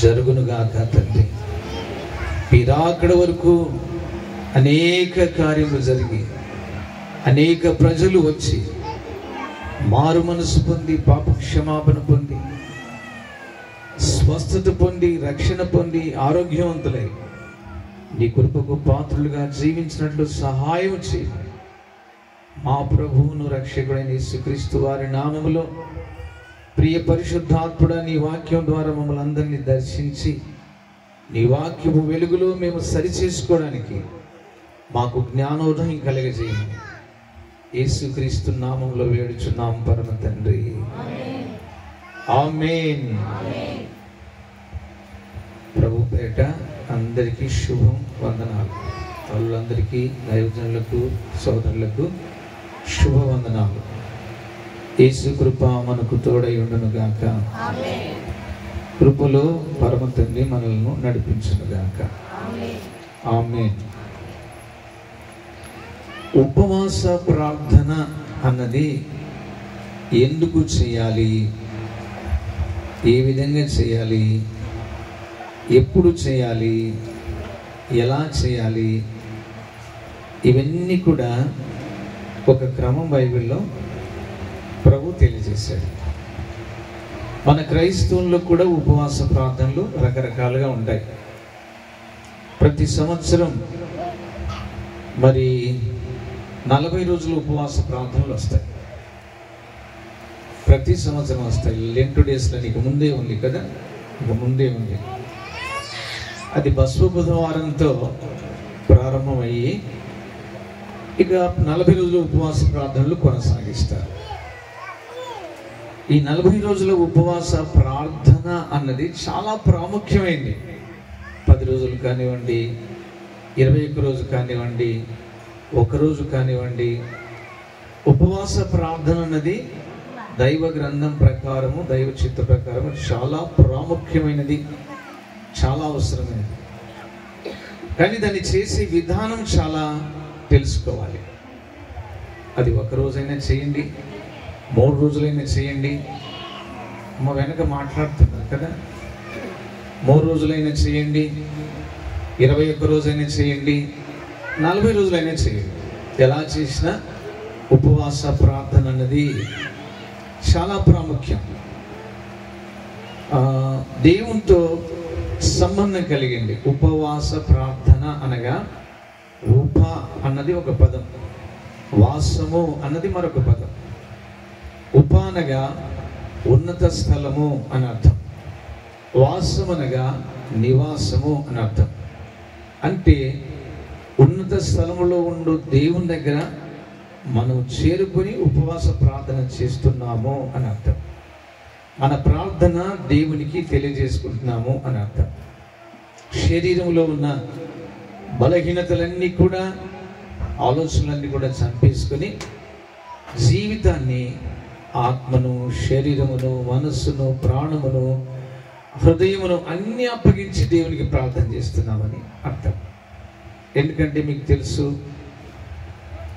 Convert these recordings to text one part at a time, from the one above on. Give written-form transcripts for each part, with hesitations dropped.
జరుగునుగాక తండ్రి. పిరాకడ వరకు అనేక కార్యములు జరిగి అనేక ప్రజలు వచ్చి మారు మనసు పొంది పాప క్షమాపణ పొంది స్వస్థత పొంది రక్షణ పొంది ఆరోగ్యవంతులై నీ కృపకు పాత్రులుగా జీవించినట్లు సహాయం చేయి. మా ప్రభువును రక్షకుడైన యేసుక్రీస్తు వారి నామములో ప్రియ పరిశుద్ధాత్ముడా, నీ వాక్యం ద్వారా మమ్మల్ని అందరినీ దర్శించి నీ వాక్యము వెలుగులో మేము సరిచేసుకోవడానికి మాకు జ్ఞానోదయం కలగజేయమని యేసుక్రీస్తు నామములో వేడుచున్నాం పరమ తండ్రి. ఆమేన్. ప్రభు పేట అందరికీ శుభం వందనాలు. వాళ్ళందరికీ దైవజనులకు సోదరులకు శుభవందనాలు. యేసు కృప మనకు తోడై ఉండును గాక. కృపలో పరమ తండ్రి మనల్ని నడిపించును గాక. ఆమేన్. ఉపవాస ప్రార్థన అన్నది ఎందుకు చేయాలి, ఏ విధంగా చేయాలి, ఎప్పుడు చేయాలి, ఎలా చేయాలి, ఇవన్నీ కూడా ఒక క్రమం బైబిల్లో ప్రభు తెలియజేశాడు. మన క్రైస్తవుల్లో కూడా ఉపవాస ప్రార్థనలు రకరకాలుగా ఉంటాయి. ప్రతి సంవత్సరం మరి 40 రోజులు ఉపవాస ప్రార్థనలు వస్తాయి. ప్రతి సంవత్సరం వస్తాయి. లెంట్ డేస్లో నీకు ముందే ఉంది కదా, ఇక ముందే ఉంది. అది బస్వ బుధవారంతో ప్రారంభమయ్యి ఇక 40 రోజుల ఉపవాస ప్రార్థనలు కొనసాగిస్తారు. ఈ 40 రోజుల ఉపవాస ప్రార్థన అన్నది చాలా ప్రాముఖ్యమైంది. 10 రోజులు కానివ్వండి, 21 రోజు కానివ్వండి, 1 రోజు కానివ్వండి, ఉపవాస ప్రార్థన అన్నది దైవ గ్రంథం ప్రకారము, దైవ చిత్త ప్రకారము చాలా ప్రాముఖ్యమైనది, చాలా అవసరమైనది. కానీ దాన్ని చేసే విధానం చాలా తెలుసుకోవాలి. అది 1 రోజైనా చేయండి, 3 రోజులైనా చేయండి. మా వెనక మాట్లాడుతున్నారు కదా, 3 రోజులైనా చేయండి, 21 రోజైనా చేయండి, 40 రోజులైనా చేయండి. ఎలా చేసినా ఉపవాస ప్రార్థన అన్నది చాలా ప్రాముఖ్యం. దేవునితో సంబంధం కలిగింది. ఉపవాస ప్రార్థన అనగా ఉప అన్నది ఒక పదం, వాసము అన్నది మరొక పదం. ఉప అనగా ఉన్నత స్థలము అని అర్థం, వాసం అనగా నివాసము అని అర్థం. అంటే ఉన్నత స్థలములో ఉండు దేవుని దగ్గర మనం చేరుకొని ఉపవాస ప్రార్థన చేస్తున్నాము అని అర్థం. మన ప్రార్థన దేవునికి తెలియజేసుకుంటున్నాము అని అర్థం. శరీరంలో ఉన్న బలహీనతలన్నీ కూడా, ఆలోచనలన్నీ కూడా చంపేసుకొని జీవితాన్ని, ఆత్మను, శరీరమును, మనస్సును, ప్రాణమును, హృదయమును అన్నీ అప్పగించి దేవునికి ప్రార్థన చేస్తున్నామని అర్థం. ఎందుకంటే మీకు తెలుసు,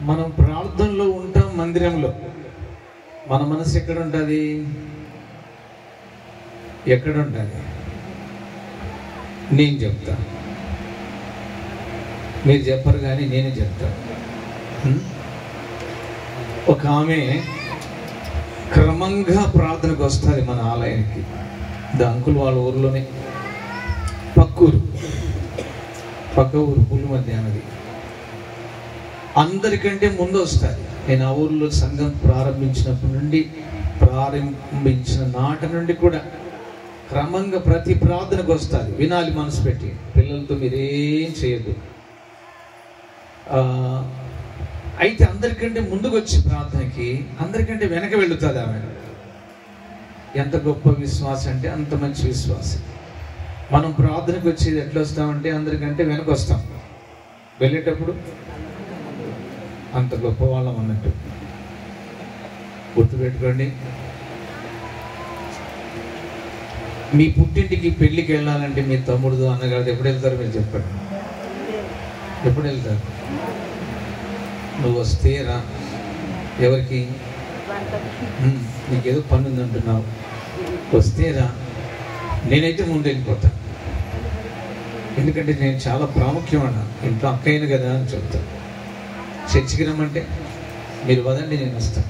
మనం ప్రార్థనలో ఉంటాం మందిరంలో. మన మనసు ఎక్కడ ఉంటుంది? ఎక్కడ ఉంటుంది? నేను చెప్తా, మీరు చెప్పరు కానీ నేనే చెప్తాను. ఒక ఆమె క్రమంగా ప్రార్థనకు వస్తుంది మన ఆలయానికి. అంకుల్ వాళ్ళ ఊరిలోనే, పక్క ఊరు పుల్లు మధ్య అన్నది. అందరికంటే ముందు వస్తుంది. నేను ఆ ఊరిలో సంఘం ప్రారంభించిన నాటి నుండి కూడా క్రమంగా ప్రతి ప్రార్థనకు వస్తుంది. వినాలి మనసు పెట్టి. పిల్లలతో మీరేం చేయొద్దు. అయితే అందరికంటే ముందుకు వచ్చి ప్రార్థనకి అందరికంటే వెనక వెళుతుంది ఆమె. ఎంత గొప్ప విశ్వాసం అంటే అంత మంచి విశ్వాసం. మనం ప్రార్థనకు వచ్చేది ఎట్లా వస్తామంటే అందరికంటే వెనక వస్తాం. వెళ్ళేటప్పుడు అంత గొప్ప వాళ్ళం అన్నట్టు గుర్తుపెట్టుకోండి. మీ పుట్టింటికి పెళ్ళికి వెళ్ళాలంటే మీ తమ్ముడు అన్నగారు ఎప్పుడు వెళ్తారు? మీరు చెప్పండి, ఎప్పుడు వెళ్తారు? నువ్వు వస్తే రా. ఎవరికి? నీకేదో పని ఉందంటున్నావు, వస్తే రా. నేనైతే ముందు వెళ్ళిపోతాను, ఎందుకంటే నేను చాలా ప్రాముఖ్యం అన్నా. ఇంట్లో అక్కయ్యను కదా అని చెప్తాను. చర్చికి రమ్మంటే మీరు వదండి, నేను వస్తాను.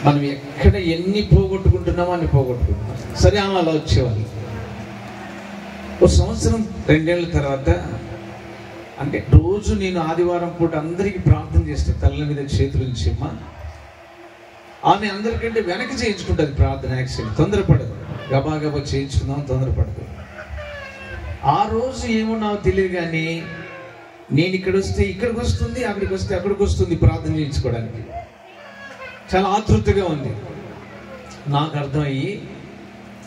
మనం ఎక్కడ ఎన్ని పోగొట్టుకుంటున్నామో అన్ని పోగొట్టుకుంటున్నాం. సరే ఆమె అలా వచ్చేవాళ్ళు. ఒక సంవత్సరం 2 ఏళ్ళ తర్వాత, అంటే రోజు నేను ఆదివారం పూట అందరికీ ప్రార్థన చేస్తాను, తల్ల మీద చేతులు ఉంచేమ్మా. ఆమె అందరికంటే వెనక చేయించుకుంటుంది ప్రార్థన. యాక్చువల్లీ తొందరపడదు, గబా గబా చేయించుకుందాం, తొందరపడదు. ఆ రోజు ఏమో నాకు తెలియదు, కానీ నేను ఇక్కడ వస్తే ఇక్కడికి వస్తుంది, అక్కడికి వస్తే అక్కడికి వస్తుంది ప్రార్థన చేయించుకోవడానికి. చాలా ఆతృతగా ఉంది. నాకు అర్థమయ్యి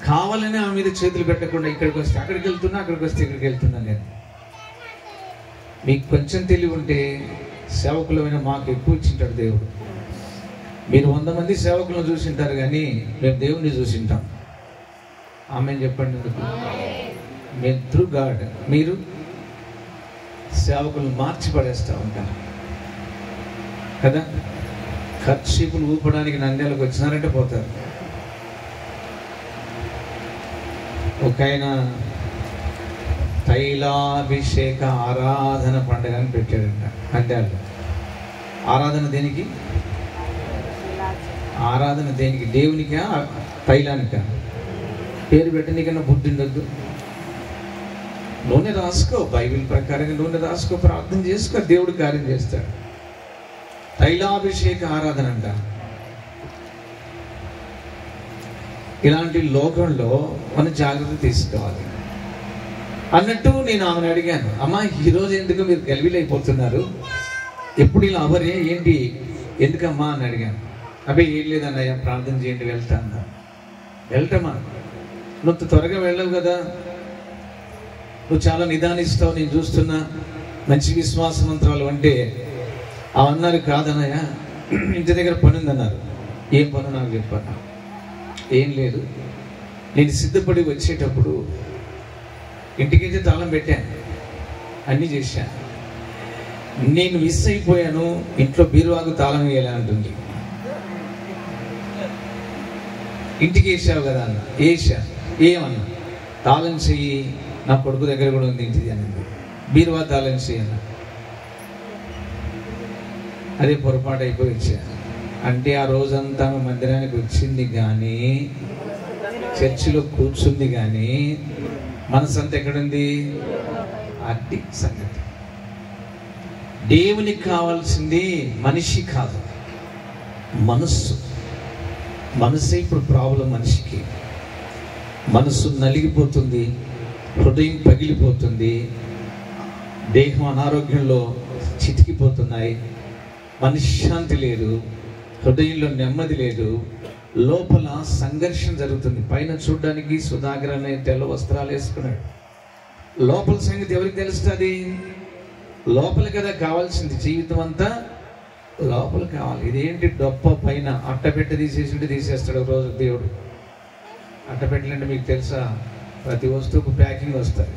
కావాలని ఆమె మీద చేతులు పెట్టకుండా ఇక్కడికి వస్తే అక్కడికి వెళ్తున్నా, అక్కడికి వస్తే ఇక్కడికి వెళ్తున్నా. నేను మీకు కొంచెం తెలివి ఉంటే సేవకులమైన మాకు ఎక్కువ ఇచ్చింటాడు దేవుడు. మీరు 100 మంది సేవకులను చూసింటారు, కానీ మేము దేవుణ్ణి చూసింటాం. ఆమె చెప్పండి, మేము త్రూ గాడ్. మీరు సేవకులను మార్చి పడేస్తూ ఉంటారు కదా. ఖర్చీపులు ఊపడానికి నంద్యాలకు వచ్చినారంటే పోతారు. ఒక ఆయన తైలాభిషేక ఆరాధన పండుగ అని పెట్టాడంట నంద్యాలలో. ఆరాధన దేనికి? ఆరాధన దేనికి? దేవునికా తైలానికా? పేరు పెట్టనీకన్నా బుద్ధి ఉండద్దు. నూనె రాసుకో, బైబిల్ ప్రకారంగా నూనె రాసుకో, ప్రార్థన చేసుకో, దేవుడు కార్యం చేస్తాడు. తైలాభిషేక ఆరాధన అంట. ఇలాంటి లోకంలో మనం జాగ్రత్త తీసుకోవాలి అన్నట్టు నేను ఆమెను అడిగాను, అమ్మా ఈరోజు ఎందుకు మీరు గలిబిలైపోతున్నారు, ఎప్పుడు ఇలా అవరే ఏంటి, ఎందుకమ్మా అని అడిగాను. అబ్బాయి ఏం లేదన్నయ్య, ప్రార్థన చేయండి, వెళ్తా అన్నా. వెళ్ళటమా? నువ్వు త్వరగా వెళ్ళవు కదా, నువ్వు చాలా నిదానిస్తావు, నేను చూస్తున్నా, మంచి విశ్వాసవంతురాలు అంటే. అవన్నారు, కాదన్నయ్య ఇంటి దగ్గర పని ఉందన్నారు. ఏం పని నాకు చెప్పాను. ఏం లేదు, నేను సిద్ధపడి వచ్చేటప్పుడు ఇంటికైతే తాళం పెట్టాను, అన్నీ చేశాను, నేను మిస్ అయిపోయాను, ఇంట్లో బీరువాకు తాళం వేయాలి అంటుంది. ఇంటికి వేసావు కదా అన్న. వేసా. ఏమన్నా? తాళం చెయ్యి, నా కొడుకు దగ్గర కూడా ఉంది ఇంటిది అన్నది. బీరువా తాళం చెయ్యి అన్న. అదే పొరపాటు అయిపోయి వచ్చా. అంటే ఆ రోజంతా మందిరానికి వచ్చింది కానీ, చర్చిలో కూర్చుంది కానీ, మనసు అంతా ఎక్కడుంది? అది సంగతి. దేవునికి కావాల్సింది మనిషి కాదు, మనస్సు. మనసే ఇప్పుడు ప్రాబ్లం. మనిషికి మనసు నలిగిపోతుంది, హృదయం పగిలిపోతుంది, దేహం అనారోగ్యంలో చితికిపోతున్నాయి, మనశ్శాంతి లేదు, హృదయంలో నెమ్మది లేదు, లోపల సంఘర్షణ జరుగుతుంది. పైన చూడడానికి సుధాకర్ అనే తెల్ల వస్త్రాలు వేసుకున్నాడు, లోపల సంగతి ఎవరికి తెలుస్తుంది? లోపల కదా కావాల్సింది. జీవితం అంతా లోపల కావాలి. ఇదేంటి డొప్ప పైన అట్టపెట్ట తీసేసి తీసేస్తాడు రోజు దేవుడు. అట్టపెట్టలంటే మీకు తెలుసా? ప్రతి వస్తువుకు ప్యాకింగ్ వస్తుంది.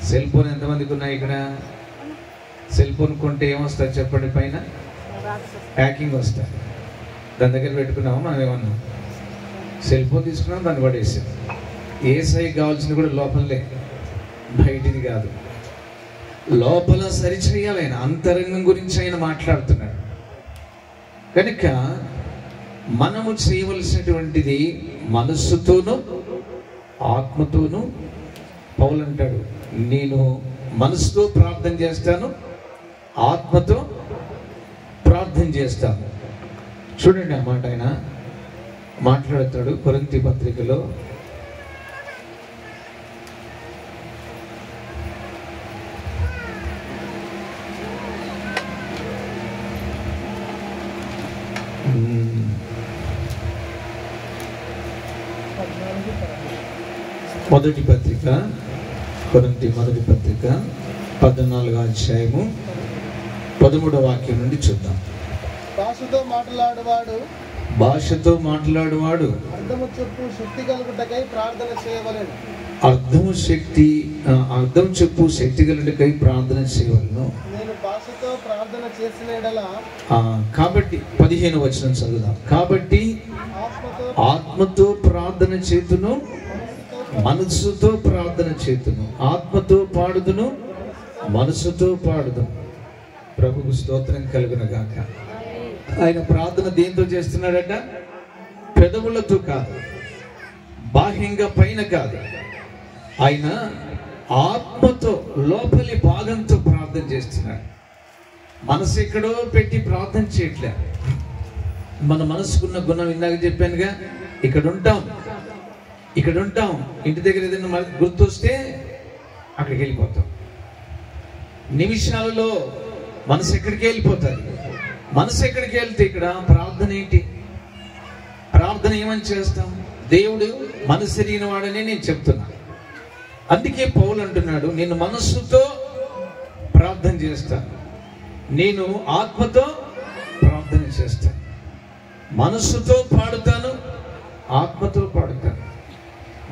సెల్ ఫోన్ ఎంతమందికి ఉన్నాయి ఇక్కడ? సెల్ ఫోన్ కొంటే ఏమొస్తుంది చెప్పండి? పైన ప్యాకింగ్ వస్తుంది. దాని దగ్గర పెట్టుకున్నామా మనం? ఏమన్నా సెల్ ఫోన్ తీసుకున్నాం, దాన్ని పడేసాం. ఏ సైకి కావాల్సింది కూడా లోపలే, బయటిది కాదు. లోపల సరిచేయాలి. ఆయన అంతరంగం గురించి ఆయన మాట్లాడుతున్నాడు. కనుక మనము చేయవలసినటువంటిది మనస్సుతోనూ ఆత్మతోనూ. పౌలు అంటాడు, నేను మనసుతో ప్రార్థన చేస్తాను, ఆత్మతో ప్రార్థన చేస్తాను. చూడండి ఆ మాట ఆయన మాట్లాడతాడు కొరింథీ పత్రికలో. మొదటి పత్రిక, కొరింథీ మొదటి పత్రిక 14వ అధ్యాయము 13వ వాక్యం నుండి చూద్దాం. భాషతో మాట్లాడువాడు అర్థము చెప్పు శక్తి కలుగుటకై ప్రార్థన చేయవలెను. అర్థం చెప్పు శక్తి కలుగుటకై ప్రార్థన చేయవలెను. నేను భాషతో ప్రార్థన చేసిన యెడల, కాబట్టి 15వ వచనం చదువుదాం. కాబట్టి ఆత్మతో ఆత్మతో ప్రార్థన చేతును, మనస్సుతో ప్రార్థన చేతును. ఆత్మతో పాడుదును, మనసుతో పాడుదును. ప్రభుకు స్తోత్రం కలుగునగాక. ఆయన ప్రార్థన దేంతో చేస్తున్నాడట? పెదవులతో కాదు, బాహ్యంగా పైన కాదు. ఆయన ఆత్మతో లోపలి భాగంతో ప్రార్థన చేస్తున్నాడు. మనసు ఎక్కడో పెట్టి ప్రార్థన చేయట్లే. మన మనసుకున్న గుణం ఇందాక చెప్పానుగా, ఇక్కడ ఉంటాం, ఇంటి దగ్గర ఏదైనా గుర్తొస్తే అక్కడికి వెళ్ళిపోతాం. నిమిషాలలో మనసు ఎక్కడికి వెళ్ళిపోతుంది. మనసు ఎక్కడికి వెళ్తే ఇక్కడ ప్రార్థన ఏంటి? ప్రార్థన ఏమని చేస్తాం? దేవుడు మనసు ఎరిగిన వాడని నేను చెప్తున్నా. అందుకే పౌలు అంటున్నాడు, నేను మనస్సుతో ప్రార్థన చేస్తాను, నేను ఆత్మతో ప్రార్థన చేస్తాను. మనస్సుతో పాడుతాను, ఆత్మతో పాడుతాను.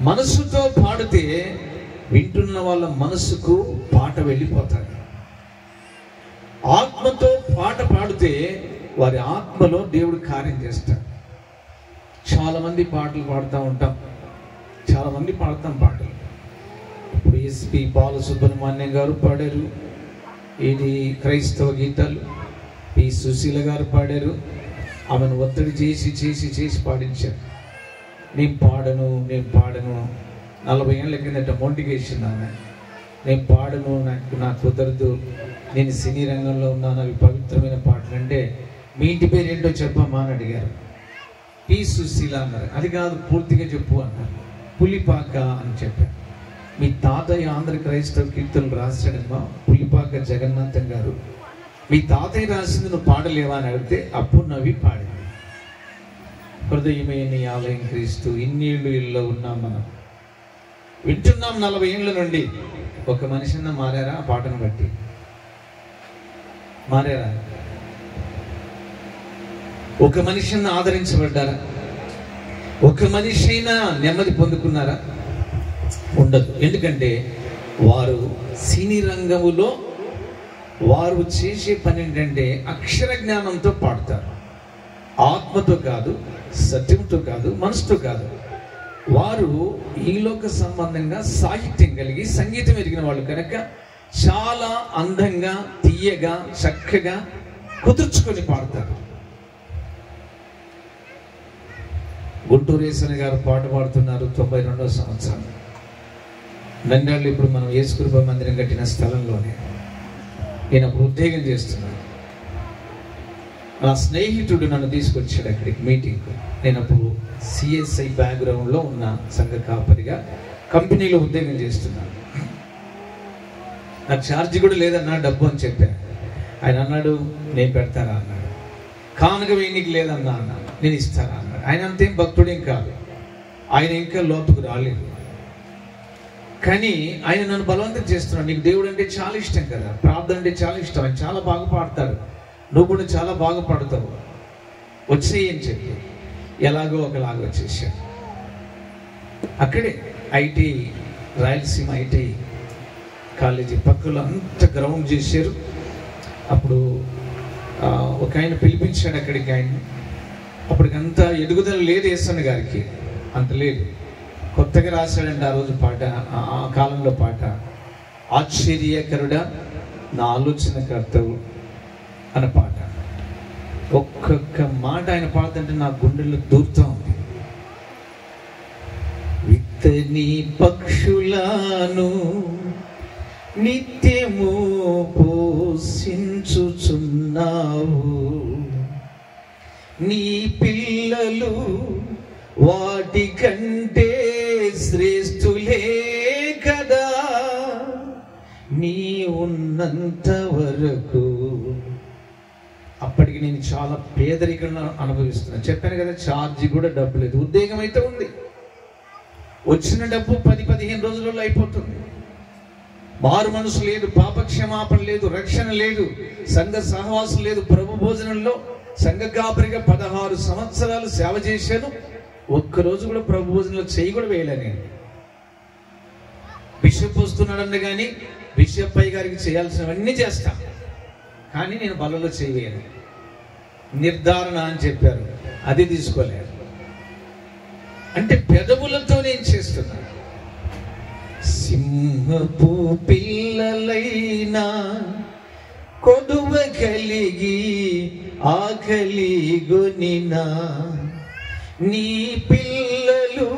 మనస్సుతో పాడితే వింటున్న వాళ్ళ మనస్సుకు పాట వెళ్ళిపోతాడు. ఆత్మతో పాట పాడితే వారి ఆత్మలో దేవుడు కార్యం చేస్తాడు. చాలా మంది పాటలు పాడుతూ ఉంటాం, చాలా మంది పాడతాం పాటలు. ఇప్పుడు ఎస్పి బాలసుబ్రహ్మణ్యం గారు పాడారు, ఇది క్రైస్తవ గీతాలు. పి సుశీల గారు పాడారు. ఆమెను ఒత్తిడి చేసి పాడించారు. నేను పాడను 40 ఏళ్ళ కిందట మోటివేషన్ ఆమె. నేను పాడను, నాకు కుదరదు, నేను సినీ రంగంలో ఉన్నాను, అవి పవిత్రమైన పాటలు. అంటే మీ ఇంటి పేరు ఏంటో చెప్పమ్మా అని అడిగారు. పి సుశీల అన్నారు. అది కాదు, పూర్తిగా చెప్పు అన్నారు. పులిపాక అని చెప్పారు. మీ తాతయ్య ఆంధ్ర క్రైస్తవ కీర్తనలు రాశాడమ్మా, పులిపాక జగన్నాథం గారు. మీ తాతయ్య రాసింది నువ్వు పాడలేవా అని అడిగితే అప్పుడు నవ్వి పాడింది. హృదయమే నీ ఆలయం క్రీస్తు, ఇన్నేళ్ళు ఇళ్ళలో ఉన్నాం, మనం వింటున్నాం 40 ఏళ్ళ నుండి. ఒక మనిషిన్న మారారా? ఆ పాటను బట్టి మారారా? ఒక మనిషిని ఆదరించబడ్డారా? ఒక మనిషి అయినా నెమ్మది పొందుకున్నారా? ఉండదు. ఎందుకంటే వారు సినీ రంగములో వారు చేసే పని ఏంటంటే అక్షర జ్ఞానంతో పాడతారు. ఆత్మతో కాదు, సత్యంతో కాదు, మనసుతో కాదు. వారు ఈలోక సంబంధంగా సాహిత్యం కలిగి సంగీతం ఎరిగిన వాళ్ళు కనుక చాలా అందంగా, తీయగా, చక్కగా కుదుర్చుకొని పాడతారు. గుంటూరు యేసన్న గారు పాట పాడుతున్నారు 92వ సంవత్సరం. నంద్యాలలో ఇప్పుడు మనం యేసుకృప మందిరం కట్టిన స్థలంలోనే నేను అప్పుడు ఉద్యోగం చేస్తున్నాను. నా స్నేహితుడు నన్ను తీసుకొచ్చాడు అక్కడికి మీటింగ్కు. నేను అప్పుడు సిఎస్ఐ బ్యాక్గ్రౌండ్లో ఉన్న సంఘ కాపరిగా కంపెనీలో ఉద్యోగం చేస్తున్నాను. నాకు ఛార్జీ కూడా లేదన్నా, డబ్బు అని చెప్పాను. ఆయన అన్నాడు, నేను పెడతారా అన్నాడు. కానుక వేయనికి లేదన్నా అన్నాడు, నేను ఇస్తారా అన్నాడు. ఆయన అంతేం భక్తుడేం కాదు, ఆయన ఇంకా లోతుకు రాలేదు. కానీ ఆయన నన్ను బలవంతం చేస్తున్నాడు. నీకు దేవుడు అంటే చాలా ఇష్టం కదా, ప్రార్థన అంటే చాలా ఇష్టం, ఆయన చాలా బాగా పాడతాడు, నువ్వు కూడా చాలా బాగా పాడుతావు, వచ్చేయి అని చెప్పి ఎలాగో ఒకలాగా వచ్చేసాడు. అక్కడే ఐటీ, రాయలసీమ ఐటీ కాలేజీ పక్కలో అంత గ్రౌండ్ చేశారు. అప్పుడు ఒక ఆయన పిలిపించాడు అక్కడికి. ఆయన అప్పటికంత ఎదుగుదల లేదు యేసన్న గారికి, అంత లేదు. కొత్తగా రాశాడండి ఆ రోజు పాట, ఆ కాలంలో పాట. ఆశ్చర్యకరుడా నా ఆలోచనకర్తవు అన్న పాట. ఒక్కొక్క మాట ఆయన పాడుతుంటే నా గుండెల్లో దూరుతూ ఉంది. విత్తని పక్షులను నిత్యము పోషించుచున్నావు, నీ పిల్లలు వాటి కంటే శ్రేష్ఠులే కదా, నీ ఉన్నంత వరకు. అప్పటికి నేను చాలా పేదరికంగా అనుభవిస్తున్నాను. చెప్పాను కదా, ఛార్జీ కూడా డబ్బు లేదు. ఉద్యోగం అయితే ఉంది, వచ్చిన డబ్బు 10-15 రోజులలో అయిపోతుంది. మారు మనసు లేదు, పాప క్షమాపణ లేదు, రక్షణ లేదు, సంఘ సహవాసం లేదు. ప్రభు భోజనంలో సంఘ కాపరిగా 16 సంవత్సరాలు సేవ చేశాను. ఒక్కరోజు కూడా ప్రభు భోజనంలో చేయి కూడా వేయలే నేను. బిషప్ వస్తున్నాడన్న కానీ బిషప్ అయ్య గారికి చేయాల్సినవన్నీ చేస్తా, కానీ నేను బలలో చేయను. నిర్ధారణ అని చెప్పారు, అది తీసుకోలేదు. అంటే పెదవులతో నేను చేస్తున్నా. సింహపు పిల్లలైనా కొదువ కలిగి ఆకలి గొనినా నీ పిల్లలు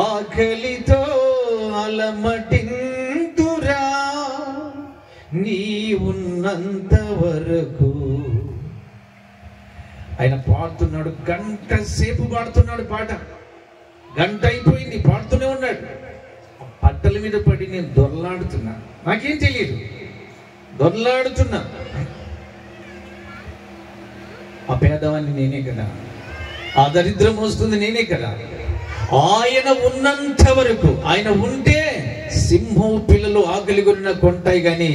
ఆకలితో అలమటింతురా నీ ఉన్నంత వరకు. ఆయన పాడుతున్నాడు, గంట సేపు పాడుతున్నాడు పాట. గంట అయిపోయింది, పాడుతూనే ఉన్నాడు. పట్టల మీద పడి నేను దొర్లాడుతున్నా, నాకేం తెలియదు, దొర్లాడుతున్నా. ఆ పేదవాన్ని నేనే కదా, ఆ దరిద్రం వస్తుంది నేనే కదా. ఆయన ఉన్నంత వరకు, ఆయన ఉంటే సింహం పిల్లలు ఆకలి కొనిన కొంటాయి, కానీ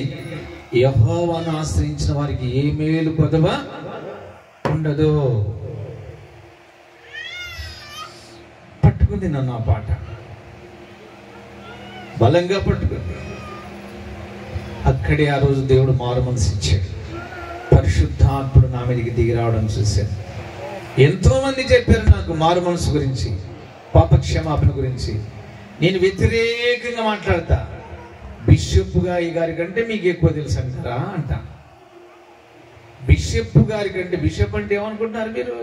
యెహోవాను ఆశ్రయించిన వారికి ఏ మేలు కొదవ ఉండదు. పట్టుకుంది నన్ను ఆ పాట, బలంగా పట్టుకుంది. అక్కడే ఆ రోజు దేవుడు మారు మనసు ఇచ్చాడు. పరిశుద్ధాత్ముడు నా మీదకి దిగి రావడం చూశాను. ఎంతో మంది చెప్పారు నాకు మారు మనసు గురించి, పాపక్షమాపణ గురించి. నేను వ్యతిరేకంగా మాట్లాడతా. బిషప్ గారి కంటే మీకు ఎక్కువ తెలుసు అంటారా అంట. బిషప్ గారి కంటే, బిషప్ అంటే ఏమనుకుంటున్నారు మీరు?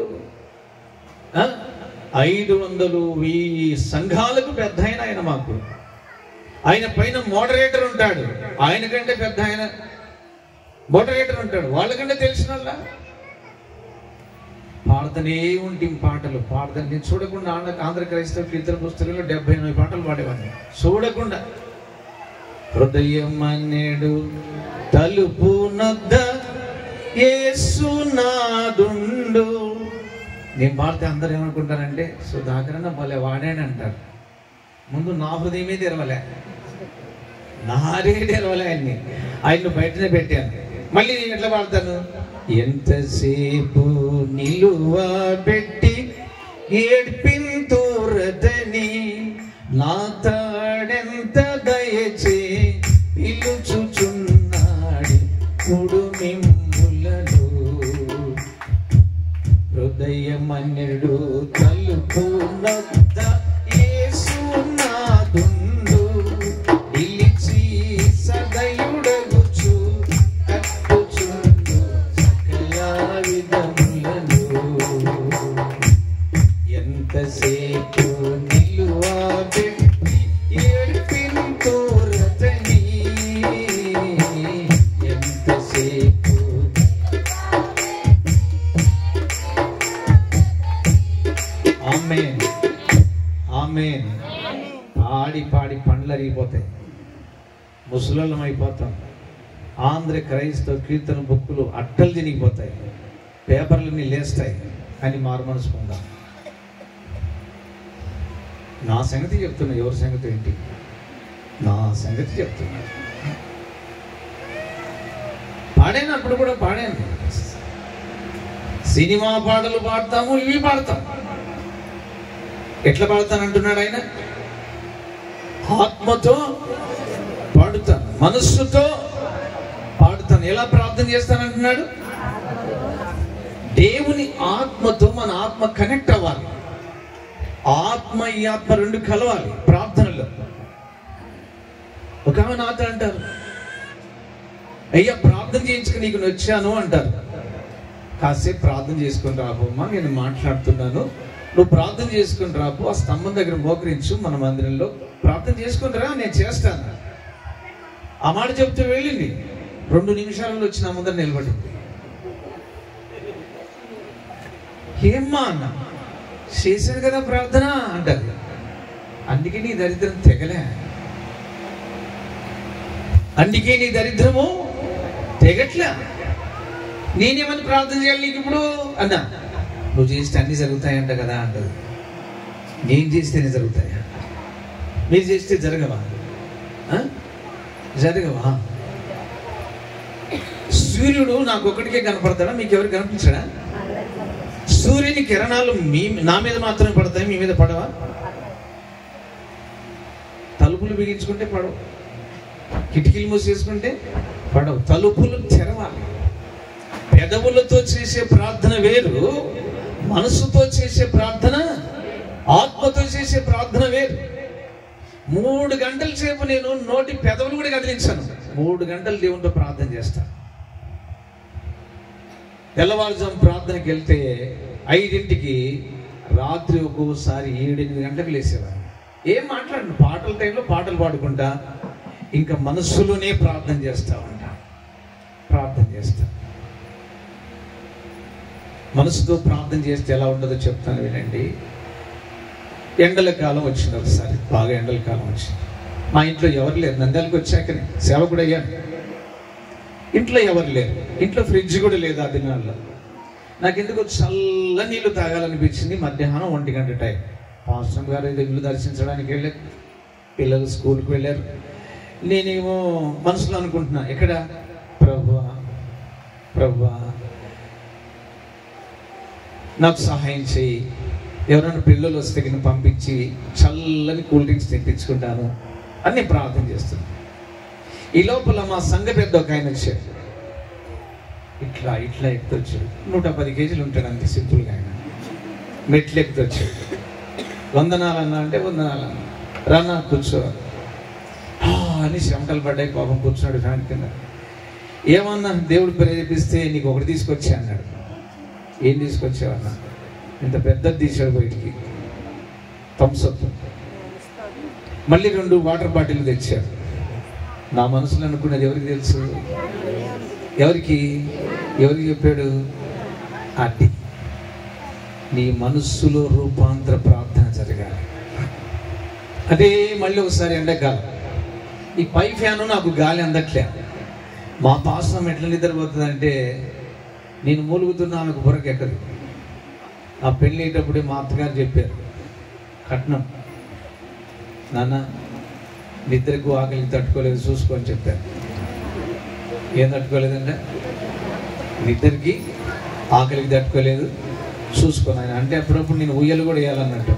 500-1000 సంఘాలకు పెద్ద ఆయన మాకు. ఆయన పైన మోడరేటర్ ఉంటాడు, ఆయన కంటే పెద్ద ఆయన మోడరేటర్ ఉంటాడు, వాళ్ళకంటే తెలిసిన పాడుతూనే ఉంటే పాటలు పాడుతుంటే చూడకుండా. ఆంధ్ర క్రైస్తవ కీర్తన పుస్తకంలో 70-80 పాటలు పాడేవాడిని చూడకుండా. హృదయం అనేడు తలుపు నొద్ద యేసునాదుండు. నేను పాడితే అందరు ఏమనుకుంటారంటే సుధాకరన్న భలే వాడాని అంటారు. ముందు నా హృదయమే తెరవలే, నారే తెరవలే. ఆయన్ని బయటనే పెట్టాను. మళ్ళీ నేను ఎట్లా పాడతాను? ఎంతసేపు నిలువ పెట్టి ఏడ్పింతురదని నా తాడెంత దయచే పిలుచుచున్నాడు కుడుమిమ్ములను. హృదయమన్నెడు తలుపు నొద్ద యేసునాదుండు నిలిచి సదయుడగుచు కట్టుచుండు సకల విధములను. ఎంతసేపు నిలువ పెట్టి ఏడ్పింతురతని ఎంతసేపు. ఆమేన్ ఆమేన్. పాడి పాడి పండ్లు అరిగిపోతాయి, ముసలం అయిపోతాం. ఆంధ్ర క్రైస్తవ కీర్తన బుక్కులు అట్టలు తిరిగిపోతాయి, పేపర్లన్నీ లేస్తాయి. అని మారు మనసు పొందాం. నా సంగతి చెప్తున్నా, ఎవరి సంగతి ఏంటి? నా సంగతి చెప్తున్నా. పాడాను, అప్పుడు కూడా పాడాను. సినిమా పాటలు పాడతాము, ఇవి పాడతాం. ఎట్లా పాడతానంటున్నాడు ఆయన? ఆత్మతో పాడుతాను, మనస్సుతో పాడుతాను. ఎలా ప్రార్థన చేస్తానంటున్నాడు? దేవుని ఆత్మతో మన ఆత్మ కనెక్ట్ అవ్వాలి. ఆత్మ ఈ ఆత్మ రెండు కలవాలి ప్రార్థనలో. ఒక ఆమె నాతో అంటారు, అయ్యా ప్రార్థన చేయించుకుని నీకు వచ్చాను అంటారు. కాసేపు ప్రార్థన చేసుకుని రాబోమ్మా, నేను మాట్లాడుతున్నాను, నువ్వు ప్రార్థన చేసుకుని రాబో, ఆ స్తంభం దగ్గర మోకరించు, మన మందిరంలో ప్రార్థన చేసుకుని రా, నేను చేస్తాను. ఆ మాట చెప్తూ వెళ్ళింది. 2 నిమిషాలలో వచ్చి నా ముందర నిలబడింది. ఏమ్మా అన్న, చేశాను కదా ప్రార్థన అంటారు. అందుకే నీ దరిద్రం తెగలే, అందుకే నీ దరిద్రము తెగట్లే. నేనేమని ప్రార్థన చేయాలి నీకు ఇప్పుడు అన్నా? నువ్వు చేస్తే అన్నీ జరుగుతాయంట కదా అంటది. నేను చేస్తేనే జరుగుతాయా? మీరు చేస్తే జరగవా? జరగవా? సూర్యుడు నాకు ఒకటికే కనపడతాడా? మీకు ఎవరికి కనిపించడా? సూర్యుని కిరణాలు నా మీద మాత్రమే పడతాయి, మీ మీద పడవా? తలుపులు బిగించుకుంటే పడవు, కిటికీలు మూసేసుకుంటే పడవు. తలుపులు తెరవాలి. పెదవులతో చేసే ప్రార్థన వేరు, మనసుతో చేసే ప్రార్థన ఆత్మతో చేసే ప్రార్థన వేరు. 3 గంటల సేపు నేను నోటి పెదవులు కూడా కదిలించాను. 3 గంటలు దేవునితో ప్రార్థన చేస్తాను. తెల్లవారుజాము ప్రార్థనకి వెళ్తే 5ంటికి, రాత్రి ఒక్కోసారి 7-8 గంటలకు లేసేవారు. ఏం మాట్లాడను, పాటల టైంలో పాటలు పాడుకుంటా, ఇంకా మనస్సులోనే ప్రార్థన చేస్తా ఉంటా. మనసుతో ప్రార్థన చేస్తే ఎలా ఉండదో చెప్తాను వినండి. ఎండల కాలం వచ్చింది ఒకసారి, బాగా ఎండల కాలం వచ్చింది. మా ఇంట్లో ఎవరు లేరు. నంద్యాలకు వచ్చాకనే సేవకుడు అయ్యాను. ఇంట్లో ఎవరు లేరు. ఇంట్లో ఫ్రిడ్జ్ కూడా లేదు ఆ దినాల్లో. నాకు ఎందుకు చల్ల నీళ్ళు తాగాలనిపించింది. మధ్యాహ్నం 1 గంట టైం. పాస్టర్ గారు ఏదో ఇల్లు దర్శించడానికి వెళ్ళారు, పిల్లలు స్కూల్కి వెళ్ళారు. నేనేమో మనసులో అనుకుంటున్నా, ఎక్కడ ప్రభువా నాకు సహాయం చేయి, ఎవరైనా పిల్లలు వస్తే నేను పంపించి చల్లని కూల్ డ్రింక్స్ తెప్పించుకుంటాను అని నేను ప్రార్థన చేస్తున్నాను. ఈ లోపల మా సంఘ పెద్ద ఒక ఆయన వచ్చాడు. ఇట్లా ఎక్కుతొచ్చాడు. 110 కేజీలు ఉంటాడు, అంతే సింపుల్గా. ఆయన మెట్లు ఎక్కుతొచ్చాడు. వందనాలన్నా అంటే వందనాలన్నా, రానా కూర్చో అని చెమటలు పడ్డాయి. పాపం కూర్చున్నాడు ఫ్యాన్ కింద. ఏమన్నా దేవుడు ప్రేరేపిస్తే నీకు ఒకటి తీసుకొచ్చా అన్నాడు. ఏం తీసుకొచ్చావన్నా? ఇంత పెద్దది తీసాడు బయటికి, థమ్స్అప్. మళ్ళీ 2 వాటర్ బాటిల్ తెచ్చాడు. నా మనసులో అనుకున్నది ఎవరికి తెలుసు? ఎవరికి చెప్పాడు? అది నీ మనస్సులో రూపాంతర ప్రార్థన జరగాలి. అదే మళ్ళీ ఒకసారి ఎండాకాలం, ఈ పై ఫ్యాను నాకు గాలి అందట్లే. మా పాసం ఎట్లా నిద్రపోతుంది అంటే, నేను మూలుగుతున్నా ఆమెకు బుర్రకు ఎక్కదు. ఆ పెళ్ళి అయ్యేటప్పుడే మా అత్తగారు చెప్పారు, కట్నం నాన్న నిద్రకు ఆకలికి తట్టుకోలేదు చూసుకొని చెప్పారు. ఏం తట్టుకోలేదంటే, నిద్రకి ఆకలికి తట్టుకోలేదు చూసుకొని ఆయన అంటే అప్పుడప్పుడు నేను ఉయ్యలు కూడా వేయాలన్నట్టు.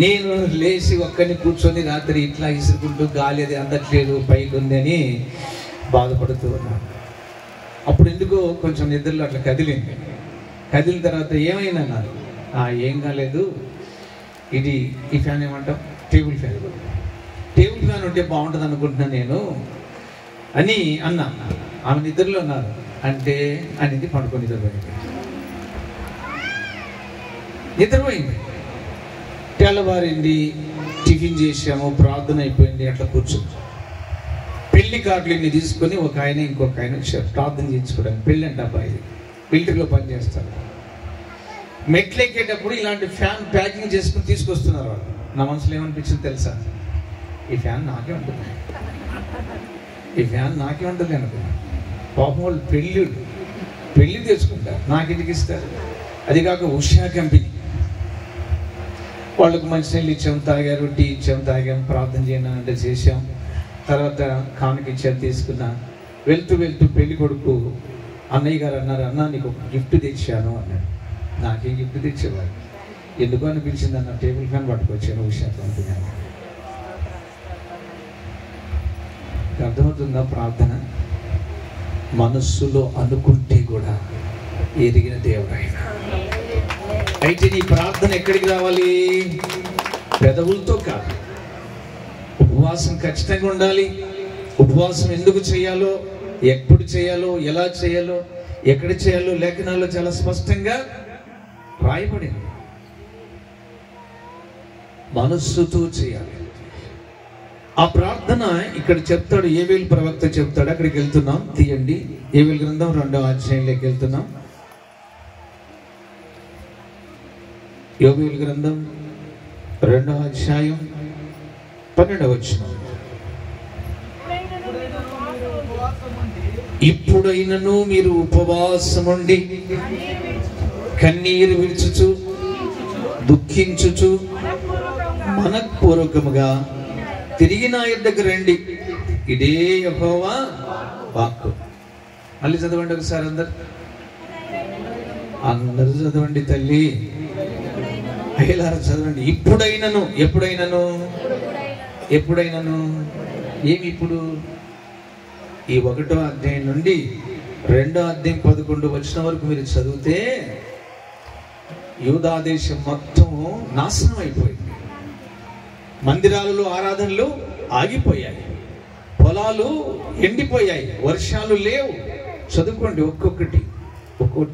నేను లేచి ఒక్కరిని కూర్చొని రాత్రి ఇట్లా ఇసురుకుంటూ గాలి అది అందట్లేదు పైకి ఉంది అని బాధపడుతూ ఉన్నాను. అప్పుడు ఎందుకో కొంచెం నిద్రలో అట్లా కదిలింది. కదిలిన తర్వాత ఏమైనా అన్నారు, ఏం కాలేదు, ఈ ఫ్యాన్ ఏమంటాం, టేబుల్ ఫ్యాన్ ఉంటే బాగుంటుంది అనుకుంటున్నాను నేను అని అన్నా. ఆమె నిద్రలో ఉన్నారు అంటే అనేది పండుకొని నిద్రపోయింది. తెల్లవారింది, టిఫిన్ చేసాము, ప్రార్థన అయిపోయింది, అట్లా కూర్చుంది. పెళ్లి కార్డులు తీసుకొని ఒక ఆయన ఇంకొక ఆయన వచ్చారు ప్రార్థన చేయించుకోవడానికి. పెళ్ళి అంటే అబ్బాయి మిలిటరీలో పనిచేస్తారు. మెట్లు ఎక్కేటప్పుడు ఇలాంటి ఫ్యాన్ ప్యాకింగ్ చేసుకుని తీసుకొస్తున్నారు వాళ్ళు. నా మనసులో ఏమనిపించింది తెలుసా? ఈ ఫ్యాన్ నాకే ఉంటుంది అనుకున్నా. పాపం వాళ్ళు పెళ్ళి తెచ్చుకుంటారు, నాకు ఇంటికి ఇస్తారు. అది కాక ఉషా కంపెనీ వాళ్ళకు మంచి నీళ్ళు ఇచ్చాం, తాగారు, టీ ఇచ్చాం, తాగాం, ప్రార్థన చేయను అంటే చేసాం. తర్వాత కానుక ఇచ్చారు, తీసుకున్నా. వెళ్తూ పెళ్లి కొడుకు అన్నయ్య గారు అన్నారు, అన్న నీకు ఒక గిఫ్ట్ తెచ్చాను అన్నాడు. నాకేం గిఫ్ట్ తెచ్చేవారు, ఎందుకో అనిపించింది అన్న, టేబుల్ ఫ్యాన్ పట్టుకొచ్చాను ఉషా కంపెనీ. అర్థమవుతుందా? ప్రార్థన మనస్సులో అనుకుంటే కూడా ఎరిగిన దేవుడు ఆయన. అయితే నీ ప్రార్థన ఎక్కడికి రావాలి? పెదవులతో కాదు. ఉపవాసం ఖచ్చితంగా ఉండాలి. ఉపవాసం ఎందుకు చేయాలో, ఎప్పుడు చేయాలో, ఎలా చేయాలో, ఎక్కడ చేయాలో లేఖనాల్లో చాలా స్పష్టంగా రాయబడింది. మనస్సుతో చేయాలి. ఆ ప్రార్థన ఇక్కడ చెప్తాడు, యోవేలు ప్రవక్త చెప్తాడు. అక్కడికి వెళ్తున్నాం, తీయండి. యోవేలు గ్రంథం 2వ అధ్యాయంలోకి వెళ్తున్నాం. యోవేలు గ్రంథం 2వ అధ్యాయం 12వ వచనం. ఇప్పుడైనను మీరు ఉపవాసముండి కన్నీరు విడుచుచు దుఃఖించుచు మనఃపూర్వకముగా తిరిగి నా యొద్దకు రండి, ఇదే యెహోవా వాక్కు. మళ్ళీ చదవండి ఒకసారి, అందరూ చదవండి తల్లి, అయ్యలారా చదవండి. ఎప్పుడైనను ఏమి ఇప్పుడు? ఈ 1వ అధ్యాయం నుండి 2:11 వరకు మీరు చదివితే యూదా దేశం మొత్తం నాశనం అయిపోయింది. మందిరాలలో ఆరాధనలు ఆగిపోయాయి, పొలాలు ఎండిపోయాయి, వర్షాలు లేవు. చదువుకోండి, ఒక్కొక్కటి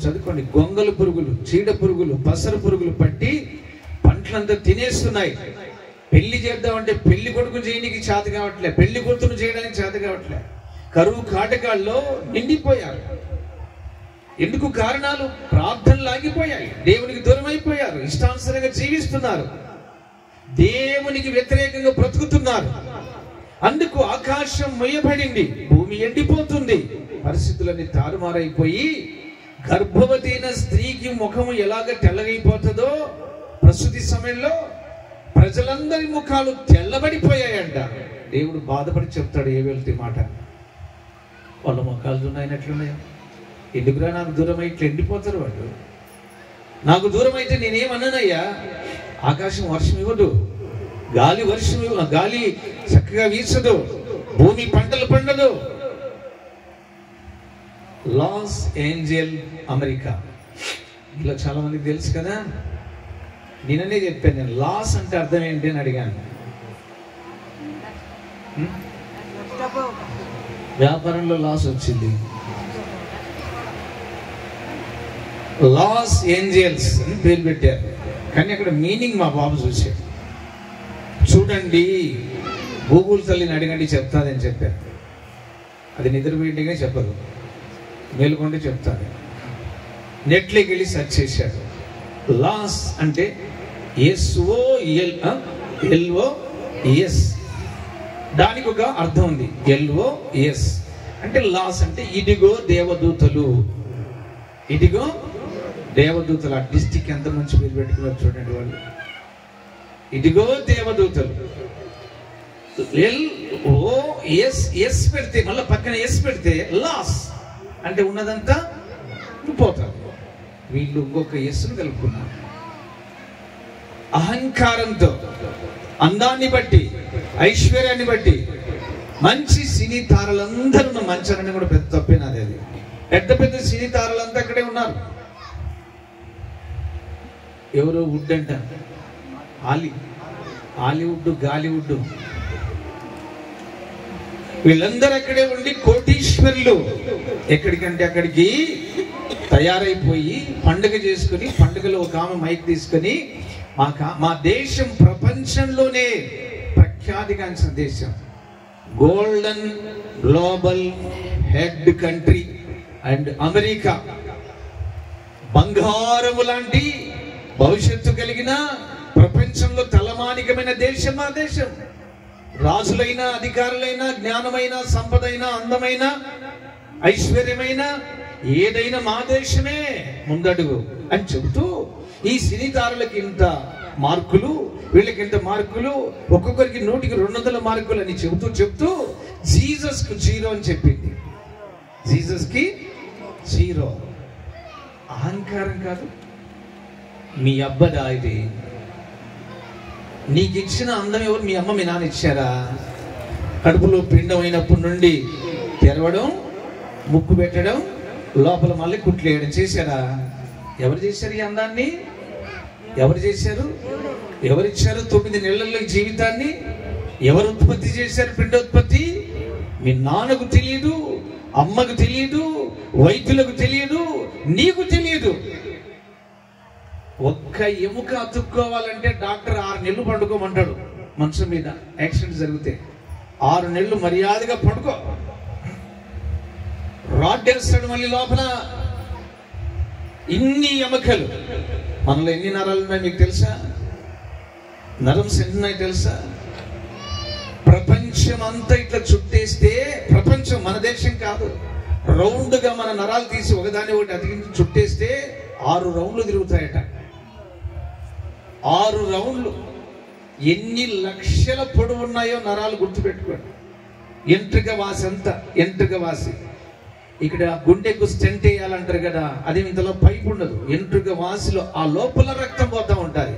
చదువుకోండి. గొంగల పురుగులు, చీడ పురుగులు, పసర పురుగులు పట్టి పంటలంతా తినేస్తున్నాయి. పెళ్లి చేద్దామంటే పెళ్లి కొడుకు చేయడానికి చేత కావట్లే, పెళ్లి కూతురు చేయడానికి చేత కావట్లే. కరువు కాటకాల్లో నిండిపోయారు. ఎందుకు కారణాలు? ప్రార్థనలు ఆగిపోయాయి, దేవునికి దూరం అయిపోయారు, ఇష్టానుసారంగా జీవిస్తున్నారు, దేవునికి వ్యతిరేకంగా బ్రతుకుతున్నారు. అందుకు ఆకాశం మొయ్యబడింది, భూమి ఎండిపోతుంది, పరిస్థితులన్నీ తారుమారైపోయి గర్భవతి అయిన స్త్రీకి ముఖము ఎలాగ తెల్లగైపోతుందో ప్రసూతి సమయంలో ప్రజలందరి ముఖాలు తెల్లబడిపోయాయంట. దేవుడు బాధపడి చెప్తాడు ఏవేళ మాట, వాళ్ళ ముఖాలు ఉన్నాయనట్లున్నాయి, ఎందుకురా నాకు దూరం అయితే ఇట్లా ఎండిపోతారు వాళ్ళు. నాకు దూరం అయితే నేనేమన్నానయ్యా, ఆకాశం వర్షం ఇవ్వదు, గాలి చక్కగా వీసదు, భూమి పంటలు పండదు. లాస్ ఏంజెల్ అమెరికా, ఇలా చాలా మందికి తెలుసు కదా. నిన్ననే చెప్పాను నేను, లాస్ అంటే అర్థం ఏంటి అని అడిగాను. వ్యాపారంలో లాస్ వచ్చింది, లాస్ ఏంజెల్స్ అని పేరు పెట్టారు. కానీ అక్కడ మీనింగ్ మా బాబు చూశాడు. చూడండి, గూగుల్ తల్లిని అడగండి చెప్తాదని చెప్పారు. అది నిద్రపోయింటిగా చెప్పదు, మేలుకొంటే చెప్తాను. నెట్లోకి వెళ్ళి సెర్చ్ చేశాడు. లాస్ అంటే LOS, దానికి ఒక అర్థం ఉంది. LOS అంటే లాస్ అంటే ఇదిగో దేవదూతలు, ఇదిగో దేవదూతలు. ఆ డిస్టిక్ ఎంత మంచి పేరు పెట్టుకున్నారు చూడండి వాళ్ళు, ఇదిగో దేవదూతలు. LOS పెడితే మళ్ళీ పక్కన S పెడితే లాస్ అంటే ఉన్నదంతా పోతారు. వీళ్ళు ఇంకొక ఎస్సును కలుపుకున్నారు. అహంకారంతో, అందాన్ని బట్టి, ఐశ్వర్యాన్ని బట్టి మంచి సినీ తారలందరూ ఉన్న మంచాలని కూడా పెద్ద తప్పేనాది. అది పెద్ద పెద్ద సినీ తారలంతా అక్కడే ఉన్నారు. ఎవరో వుడ్ అంట, హాలీవుడ్, గాలీవుడ్, వీళ్ళందరూ అక్కడే ఉండి కోటీశ్వరులు ఎక్కడికంటే అక్కడికి తయారైపోయి పండుగ చేసుకుని, పండుగలో ఒక ఆమె మైక్ తీసుకుని, మా దేశం ప్రపంచంలోనే ప్రఖ్యాతిగాంచిన దేశం, golden global head country and America, బంగారము లాంటి భవిష్యత్తు కలిగిన ప్రపంచంలో తలమానికమైన దేశం మా దేశం. రాజులైన, అధికారులైన, జ్ఞానమైన, సంపదైన, అందమైన, ఐశ్వర్యమైన ఏదైనా మా దేశమే ముందడుగు అని చెబుతూ, ఈ సినీతారులకి ఇంత మార్కులు, వీళ్ళకి ఇంత మార్కులు, ఒక్కొక్కరికి 100కి 200 మార్కులు అని చెబుతూ జీసస్ కు 0 అని చెప్పింది. జీసస్ కి 0. అహంకారం కాదు. మీ అబ్బదా ఇది? నీకు ఇచ్చిన అందం ఎవరు? మీ అమ్మ, మీ నాన్న ఇచ్చారా? కడుపులో పిండం అయినప్పటి నుండి తెరవడం, ముక్కు పెట్టడం, లోపల మళ్ళీ కుట్లేయడం చేశారా? ఎవరు చేశారు ఈ అందాన్ని? ఎవరు చేశారు? ఎవరిచ్చారు 9 నెలల్లో ఈ జీవితాన్ని? ఎవరు ఉత్పత్తి చేశారు పిండోత్పత్తి? మీ నాన్నకు తెలియదు, అమ్మకు తెలియదు, వైద్యులకు తెలియదు, నీకు తెలియదు. ఒక్క ఎముక అతుక్కోవాలంటే డాక్టర్ 6 నెలలు పండుకోమంటాడు. మంచం మీద యాక్సిడెంట్ జరిగితే 6 నెలలు మర్యాదగా పడుకో. రాడ్ వేస్తాడు మళ్ళీ లోపల. ఇన్ని ఎముకలు. మనలో ఎన్ని నరాలు ఉన్నాయి మీకు తెలుసా? నరమ్స్ ఎన్ని ఉన్నాయి తెలుసా? ప్రపంచం అంతా ఇట్లా చుట్టేస్తే, ప్రపంచం మన దేశం కాదు, రౌండ్ గా మన నరాలు తీసి ఒకదాన్ని ఒకటి అతికించి చుట్టేస్తే 6 రౌండ్లు తిరుగుతాయట. 6 రౌండ్లు. ఎన్ని లక్షల పొడవు ఉన్నాయో నరాలు గుర్తుపెట్టుకోండి. ఎంట్రిక వాసి అంతా, ఎంట్రిక వాసి. ఇక్కడ గుండెకు స్టెంట్ వేయాలంటారు కదా, అది ఇంతలో పైపు ఉండదు. ఎంట్రిక వాసిలో ఆ లోపల రక్తం పోతా ఉంటుంది.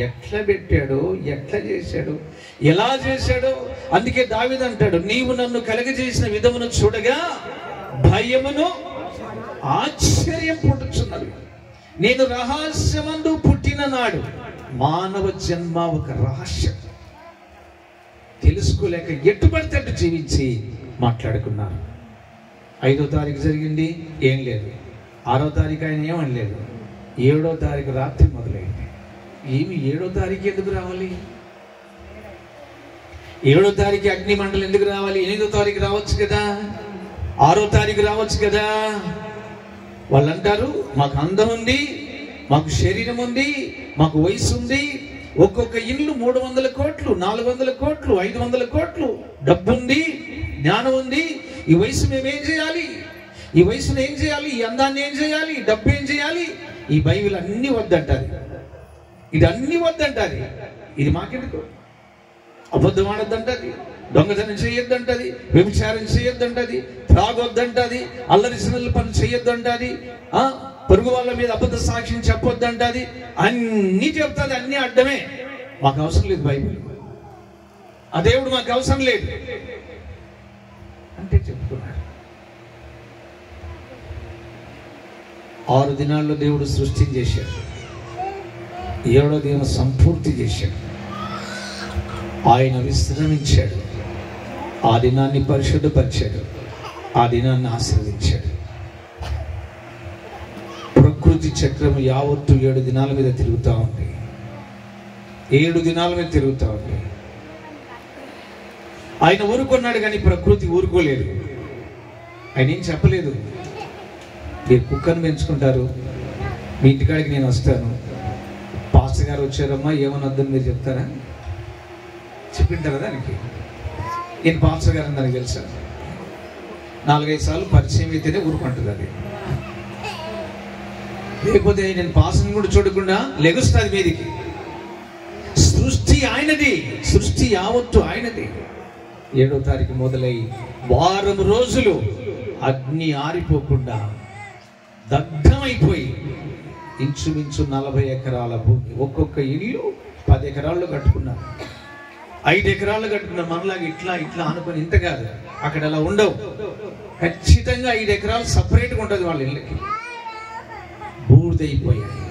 ఎట్లా పెట్టాడు, ఎట్లా చేశాడు, ఎలా చేశాడు? అందుకే దావీదు అంటాడు, నీవు నన్ను కలగజేసిన విధమును చూడగా భయమును ఆశ్చర్యం పుట్టుచున్నవి. నేను రహస్యమందు పుట్టిన నాడు. మానవ జన్మ ఒక రహస్యం, తెలుసుకోలేక ఎట్టుబడితే అటు జీవించి మాట్లాడుకున్నారు. 5వ తారీఖు జరిగింది, ఏం లేదు. 6వ తారీఖు ఆయన ఏమనలేదు. 7వ తారీఖు రాత్రి మొదలైంది. ఏమి 7వ తారీఖు ఎందుకు రావాలి? 7వ తారీఖు అగ్ని మండలం ఎందుకు రావాలి? 8వ తారీఖు రావచ్చు కదా, 6వ తారీఖు రావచ్చు కదా. వాళ్ళు అంటారు, మాకు అందం ఉంది, మాకు శరీరం ఉంది, మాకు వయసు ఉంది, ఒక్కొక్క ఇల్లు 300 కోట్లు, 400 కోట్లు, 500 కోట్లు, డబ్బు ఉంది, జ్ఞానం ఉంది. ఈ వయసు మేము ఏం చేయాలి? ఈ వయసును ఏం చేయాలి? ఈ అందాన్ని ఏం చేయాలి? డబ్బు ఏం చేయాలి? ఈ బైబిల్ అన్ని వద్దంటారు, ఇది అన్ని వద్దంటారు. ఇది మాకెందుకు? అబద్ధం ఆడొద్దంటది, దొంగతనం చేయొద్దంటది, వ్యభిచారం చేయొద్దంటది, త్రాగొద్దంటది, అల్లరిసినల పనులు చేయొద్దంటది, పొరుగు వాళ్ళ మీద అబద్ధ సాక్ష్యం చెప్పొద్దంటది. అన్ని చెప్తాది, అన్ని అడ్డమే. మాకు అవసరం లేదు బైబిల్, ఆ దేవుడు మాకు అవసరం లేదు అంటే చెప్పుకున్నాడు. 6 దినాల్లో దేవుడు సృష్టి చేశాడు, 7వ దినం సంపూర్తి చేశాడు. ఆయన విశ్రమించాడు, ఆ దినాన్ని పరిశుద్ధపరిచాడు, ఆ దినాన్ని ఆశీర్వదించాడు. ప్రకృతి చక్రం యావత్తు 7 దినాల మీద తిరుగుతూ ఉంది, 7 దినాల మీద తిరుగుతూ ఉంది. ఆయన ఊరుకున్నాడు కానీ ప్రకృతి ఊరుకోలేదు. ఆయన ఏం చెప్పలేదు, మీరు కుక్కను పెంచుకుంటారు, మీ ఇంటికాడికి నేను వస్తాను, పాస్టర్ గారు వచ్చారమ్మా ఏమనొద్దని మీరు చెప్తారా? చెప్పింటారా? దానికి నేను పాస్టర్ గారు దానికి తెలుసా? 4-5 సార్లు పరిచయం అయితేనే ఊరుకుంటుంది అది, లేకపోతే నేను పాస్టర్ని కూడా చూడకుండా లెగుస్తుంది మీదికి. సృష్టి ఆయనది, సృష్టి యావత్తు ఆయనది. 7వ తారీఖు మొదలై 1 వారం రోజులు అగ్ని ఆరిపోకుండా దగ్ధమైపోయి ఇంచుమించు 40 ఎకరాల భూమి, ఒక్కొక్క ఇల్లు 10 ఎకరాల్లో కట్టుకున్నారు, 5 ఎకరాలు కట్టుకున్నారు. మనలాగా ఇట్లా ఇట్లా అనుకుని ఇంత కాదు, అక్కడ అలా ఉండవు. ఖచ్చితంగా 5 ఎకరాలు సపరేట్గా ఉంటుంది వాళ్ళ ఇళ్ళకి. బూడిదైపోయాయి.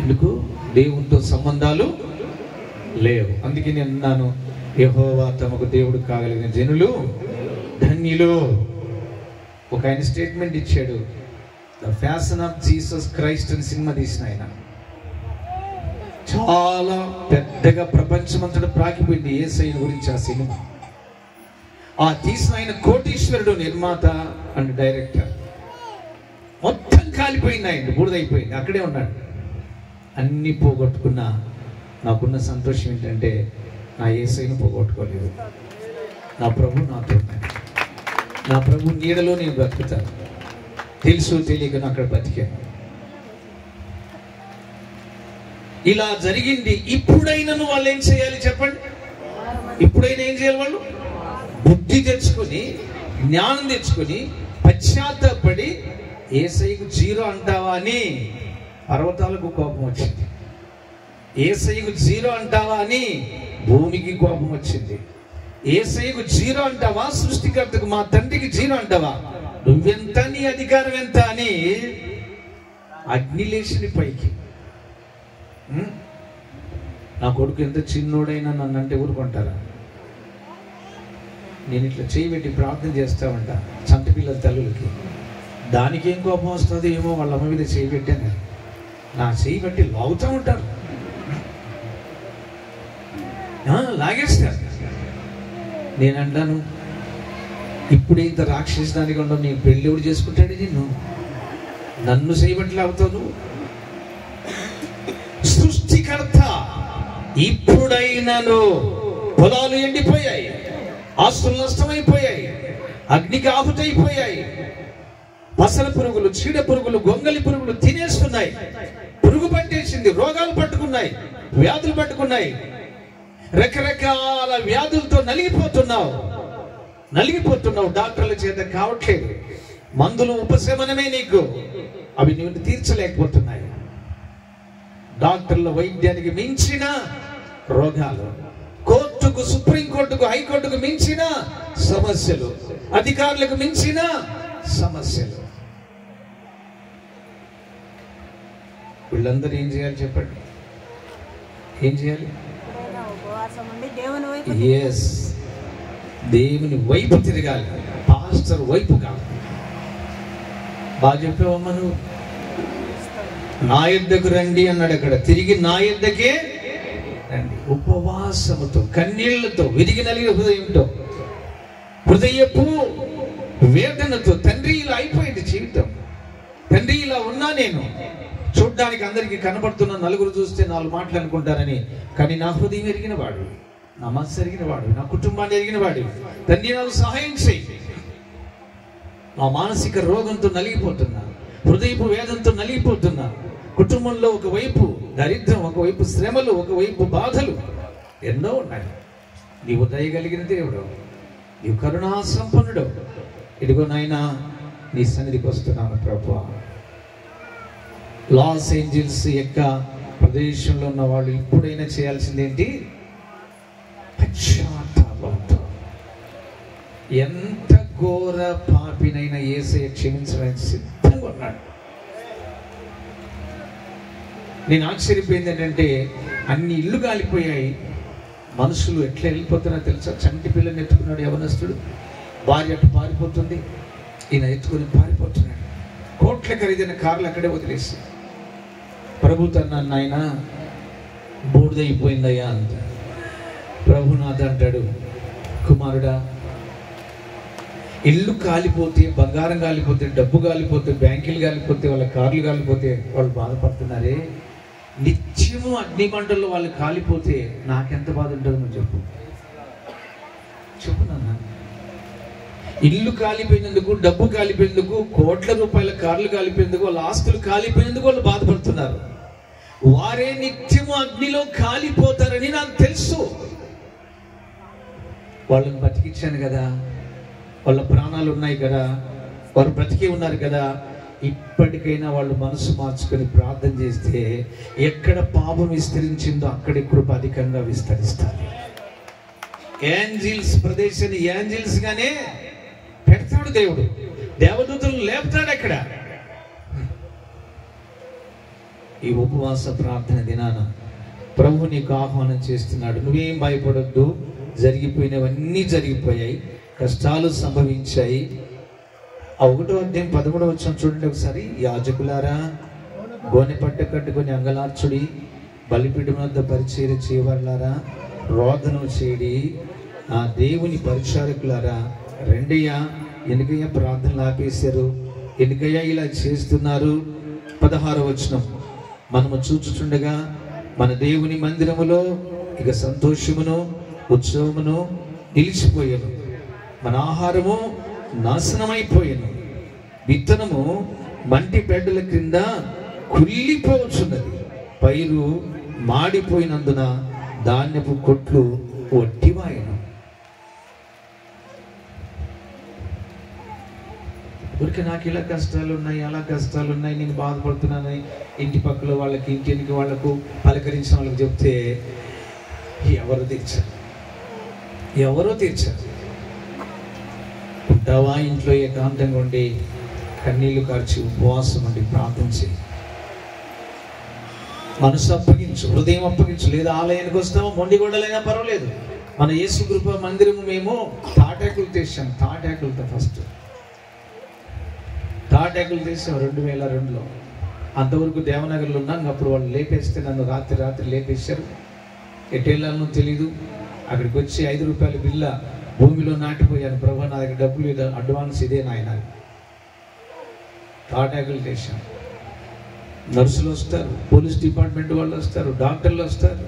ఎందుకు? దేవునితో సంబంధాలు లేవు. అందుకే నేను అన్నాను, యెహోవా తమకు దేవుడు కాగలిగిన జనులు ధన్యులు. ఒక ఆయన స్టేట్మెంట్ ఇచ్చాడు, the fashion of Jesus Christ అని సినిమా తీసిన ఆయన. చాలా పెద్దగా ప్రపంచమంతటా ప్రాకిపోయింది యేసయ్య గురించి ఆ సినిమా. ఆ తీసిన ఆయన కోటీశ్వరుడు, నిర్మాత అండ్ డైరెక్టర్. మొత్తం కాలిపోయింది, ఆయన బూడిదైపోయింది, అక్కడే ఉన్నాడు. అన్ని పోగొట్టుకున్నా నాకున్న సంతోషం ఏంటంటే నా యేసయ్యను పోగొట్టుకోలేదు. నా ప్రభు నాతో ఉన్నాడు, నా ప్రభు నీడలో నేను బ్రతుకుతాను. తెలుసు తెలియక అక్కడ బతికాను. ఇలా జరిగింది. ఇప్పుడైనా వాళ్ళు ఏం చేయాలి చెప్పండి? ఇప్పుడైనా ఏం చేయాలి? వాళ్ళు బుద్ధి తెచ్చుకొని, జ్ఞానం తెచ్చుకొని, పశ్చాత్తాపడి యేసయ్యకు 0 అంటావా అని పర్వతాలకు కోపం వచ్చింది. యేసయ్యకు 0 అంటావా అని భూమికి కోపం వచ్చింది. యేసయ్యకు 0 అంటావా, సృష్టికర్తకు మా తండ్రికి 0 అంటావా, నువ్వెంత, నీ అధికారం ఎంత అని అగ్ని లేచింది పైకి. నా కొడుకు ఎంత చిన్నోడైనా నన్ను అంటే ఊరుకుంటారా? నేను ఇట్లా చేయబెట్టి ప్రార్థన చేస్తామంట చంటి పిల్లల తల్లులకి. దానికేం కోపం వస్తుంది ఏమో, వాళ్ళ అమ్మ మీద చేయబెట్టాను, నా చేయబెట్టి లాగుతూ ఉంటారు, లాగేస్తారు. నేను అంటాను, ఇప్పుడే ఇంత రాక్షసి దానికి ఉండవు, నీ పెళ్ళి ఎవడు చేసుకుంటాడు? నన్ను చేయబట్టి లాగుతావు. సృష్టికర్త ఇప్పుడైనాను పొలాలు ఎండిపోయాయి, ఆస్తులు నష్టమైపోయాయి, అగ్నికి ఆహుతైపోయాయి. పసల పురుగులు, చీడ పురుగులు, గొంగలి పురుగులు తినేస్తున్నాయి. పురుగు పట్టేసింది, రోగాలు పట్టుకున్నాయి, వ్యాధులు పట్టుకున్నాయి. రకరకాల వ్యాధులతో నలిగిపోతున్నావు. డాక్టర్ల చేత కావట్లేదు. మందులు ఉపశమనమే నీకు, అవి నువ్వు తీర్చలేకపోతున్నాయి. డాక్టర్ల వైద్యానికి మించిన రోగాలు, కోర్టుకు, సుప్రీంకోర్టుకు, హైకోర్టుకు మించిన సమస్యలు, అధికారులకు మించిన సమస్యలు. 7వ తారీఖు మొదలై 1 వారం రోజులు అగ్ని ఆరిపోకుండా దగ్ధమైపోయి ఇంచుమించు 40 ఎకరాల భూమి, ఒక్కొక్క ఇల్లు 10 ఎకరాల్లో కట్టుకున్నారు. 5 ఎకరాలు కట్టుకున్నారు. వాళ్ళ ఇళ్ళకి. వీళ్ళందరూ ఏం చేయాలి చెప్పండి? ఏం చేయాలి? ఎస్, దేవుని వైపు తిరగాలి, పాస్టర్ వైపు కాదు. బాగా చెప్పావమ్మా నువ్వు. నా యొద్దకు రండి అన్నాడు అక్కడ, తిరిగి నా యొద్దకే రండి. ఉపవాసముతో, కన్నీళ్లతో, విరిగి నలిగిన హృదయంతో, హృదయపు వేదనతో, తండ్రి ఇలా అయిపోయింది జీవితం, తండ్రి ఇలా ఉన్నా నేను, చూడ్డానికి అందరికీ కనబడుతున్న, నలుగురు చూస్తే 4 మాటలు అనుకుంటారని, కానీ నా హృదయం ఎరిగిన వాడు, నా మనసు ఎరిగిన వాడు, నా కుటుంబాన్ని ఎరిగిన వాడు, తండ్రి నాకు సహాయం చేయి. మా మానసిక రోగంతో నలిగిపోతున్నా, హృదయపు వేదంతో నలిగిపోతున్నా, కుటుంబంలో ఒకవైపు దరిద్రం, ఒకవైపు శ్రమలు, ఒకవైపు బాధలు ఎన్నో ఉన్నాయి. నీవు దయగలిగిన దేవుడు, నీవు కరుణా సంపన్నుడు. ఇదిగో నాయనా, నీ సన్నిధికి వస్తున్నాను ప్రభువా. లాస్ ఏంజల్స్ యొక్క ప్రదేశంలో ఉన్న వాళ్ళు ఇప్పుడైనా చేయాల్సింది ఏంటి? పశ్చాత్తాపంతో. ఎంత ఘోర పాపినైనా యేసయ్య క్షమించడానికి సిద్ధంగా ఉన్నాడు. నేను ఆశ్చర్యపోయింది ఏంటంటే, అన్ని ఇల్లు కాలిపోయాయి, మనుషులు ఎట్లా వెళ్ళిపోతున్నారో తెలుసా? చంటి పిల్లని ఎత్తుకున్నాడు యవనస్తుడు, భార్య అటు పారిపోతుంది, ఈయన ఎత్తుకొని పారిపోతున్నాడు. కోట్ల ఖరీదైన కార్లు అక్కడే వదిలేసి, ప్రభు తన నాయన బూడిదైపోయిందయ్యా అంత. ప్రభునాథ అంటాడు, కుమారుడా, ఇల్లు కాలిపోతే, బంగారం కాలిపోతే, డబ్బు కాలిపోతే, బ్యాంకులు కాలిపోతే, వాళ్ళ కార్లు కాలిపోతే వాళ్ళు బాధపడుతున్నారే, నిత్యము అగ్నిమంటల్లో వాళ్ళు కాలిపోతే నాకెంత బాధ ఉంటుందో నువ్వు చెప్పు. చెప్పు నాన్న. ఇల్లు కాలిపోయినందుకు, డబ్బు కాలిపోయినందుకు, కోట్ల రూపాయల కార్లు కాలిపోయినందుకు, వాళ్ళ ఆస్తులు కాలిపోయినందుకు వాళ్ళు బాధపడుతున్నారు. వారే నిత్యము అగ్నిలో కాలిపోతారని నాకు తెలుసు. వాళ్ళని బతికించాను కదా, వాళ్ళ ప్రాణాలు ఉన్నాయి కదా, వారు బ్రతికి ఉన్నారు కదా. ఇప్పటికైనా వాళ్ళు మనసు మార్చుకొని ప్రార్థన చేస్తే, ఎక్కడ పాపం విస్తరించిందో అక్కడే కృప అధికంగా విస్తరిస్తారు. ఏంజిల్స్ ప్రదేశాన్ని ఏంజిల్స్ గానే పెడతాడు దేవుడు, దేవదూతలను లేపుతాడు అక్కడ. ఈ ఉపవాస ప్రార్థన దినాన ప్రభు నీకు ఆహ్వానం చేస్తున్నాడు. నువ్వేం భయపడొద్దు, జరిగిపోయినవన్నీ జరిగిపోయాయి, కష్టాలు సంభవించాయి. ఆ 1వ అధ్యాయం 13వ వచనం చూడండి ఒకసారి. యాజకులారా, గోనె పట్ట కట్టుకొని అంగలార్చుడి, బలిపీఠం వద్ద పరిచర్య చేయవారులారా, రోదనం చేయడి, ఆ దేవుని పరిచారకులారా రెండయ్యా. ఎందుకయ్యా ప్రార్థనలు ఆపేశారు? ఎందుకయ్యా ఇలా చేస్తున్నారు? 16వ వచనం. మనము చూచుచుండగా మన దేవుని మందిరములో ఇక సంతోషమును ఉత్సవమును నిలిచిపోయాను, మన ఆహారము నాశనమైపోయాను, విత్తనము మంటి బెడ్డల క్రింద కుళ్ళిపోవచ్చున్నది, పైరు మాడిపోయినందున ధాన్యపు కొట్లు వట్టివాయను. ఊరికి నాకు ఇలా కష్టాలు ఉన్నాయి, అలా కష్టాలు ఉన్నాయి, నేను బాధపడుతున్నానని ఇంటి పక్కల వాళ్ళకి, ఇంటికి వాళ్ళకు, పలకరించిన వాళ్ళకి చెప్తే ఎవరు తీర్చారు? ఎవరో తీర్చారు. ఉంటావా ఇంట్లో ఏకాంతంగా ఉండి, కన్నీళ్లు కార్చి ఉపవాసం ఉండి ప్రార్థన చేయి. మనసు అప్పగించు, హృదయం అప్పగించు. లేదా ఆలయానికి వస్తామో మొండిగొడ్డలైనా పర్వాలేదు. మన యేసు కృప మందిరము మేము తాటాకులు తీసాం. తాటాకులతో ఫస్ట్ తాటాకులు తీసాం 2002లో. అంతవరకు దేవనగర్లో ఉన్నాను. అప్పుడు వాళ్ళు లేపేస్తే నన్ను రాత్రి లేపేశారు. ఎటేళ్ళను తెలీదు. అక్కడికి వచ్చి 5 రూపాయల బిల్ల భూమిలో నాటిపోయాను. ప్రభు నా దగ్గర డబ్బులు లేదు, అడ్వాన్స్ ఇదే నాయన. తాటాకులు తీసాం. నర్సులు వస్తారు, పోలీస్ డిపార్ట్మెంట్ వాళ్ళు వస్తారు, డాక్టర్లు వస్తారు,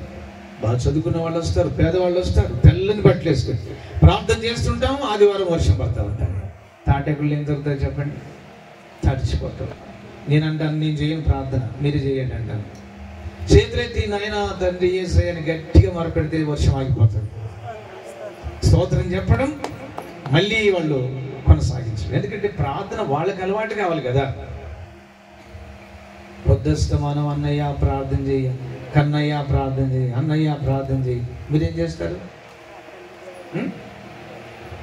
బాగా చదువుకున్న వాళ్ళు వస్తారు, పేదవాళ్ళు వస్తారు. తెల్లని బట్టలు వేసుకొని ప్రార్థన చేస్తుంటాము. ఆదివారం వర్షం పడతా ఉంటాను. తాటాకులు ఏం దొరుకుతాయి చెప్పండి? తడిచిపోతాం. నేను అంటాను, నేను చేయను ప్రార్థన, మీరు చేయండి అంటాను. చేతులెత్తి నాయన తండ్రి యేసయ్యని గట్టిగా మొరపెడితే వర్షం ఆగిపోతుంది. స్తోత్రం చెప్పడం, మళ్ళీ వాళ్ళు కొనసాగించడం. ఎందుకంటే ప్రార్థన వాళ్ళకి అలవాటు కావాలి కదా. పొద్దుస్తమానం అన్నయ్య ప్రార్థన చేయ, కన్నయ్య ప్రార్థన చేయి, అన్నయ్య ప్రార్థన చేయి. మీరేం చేస్తారు?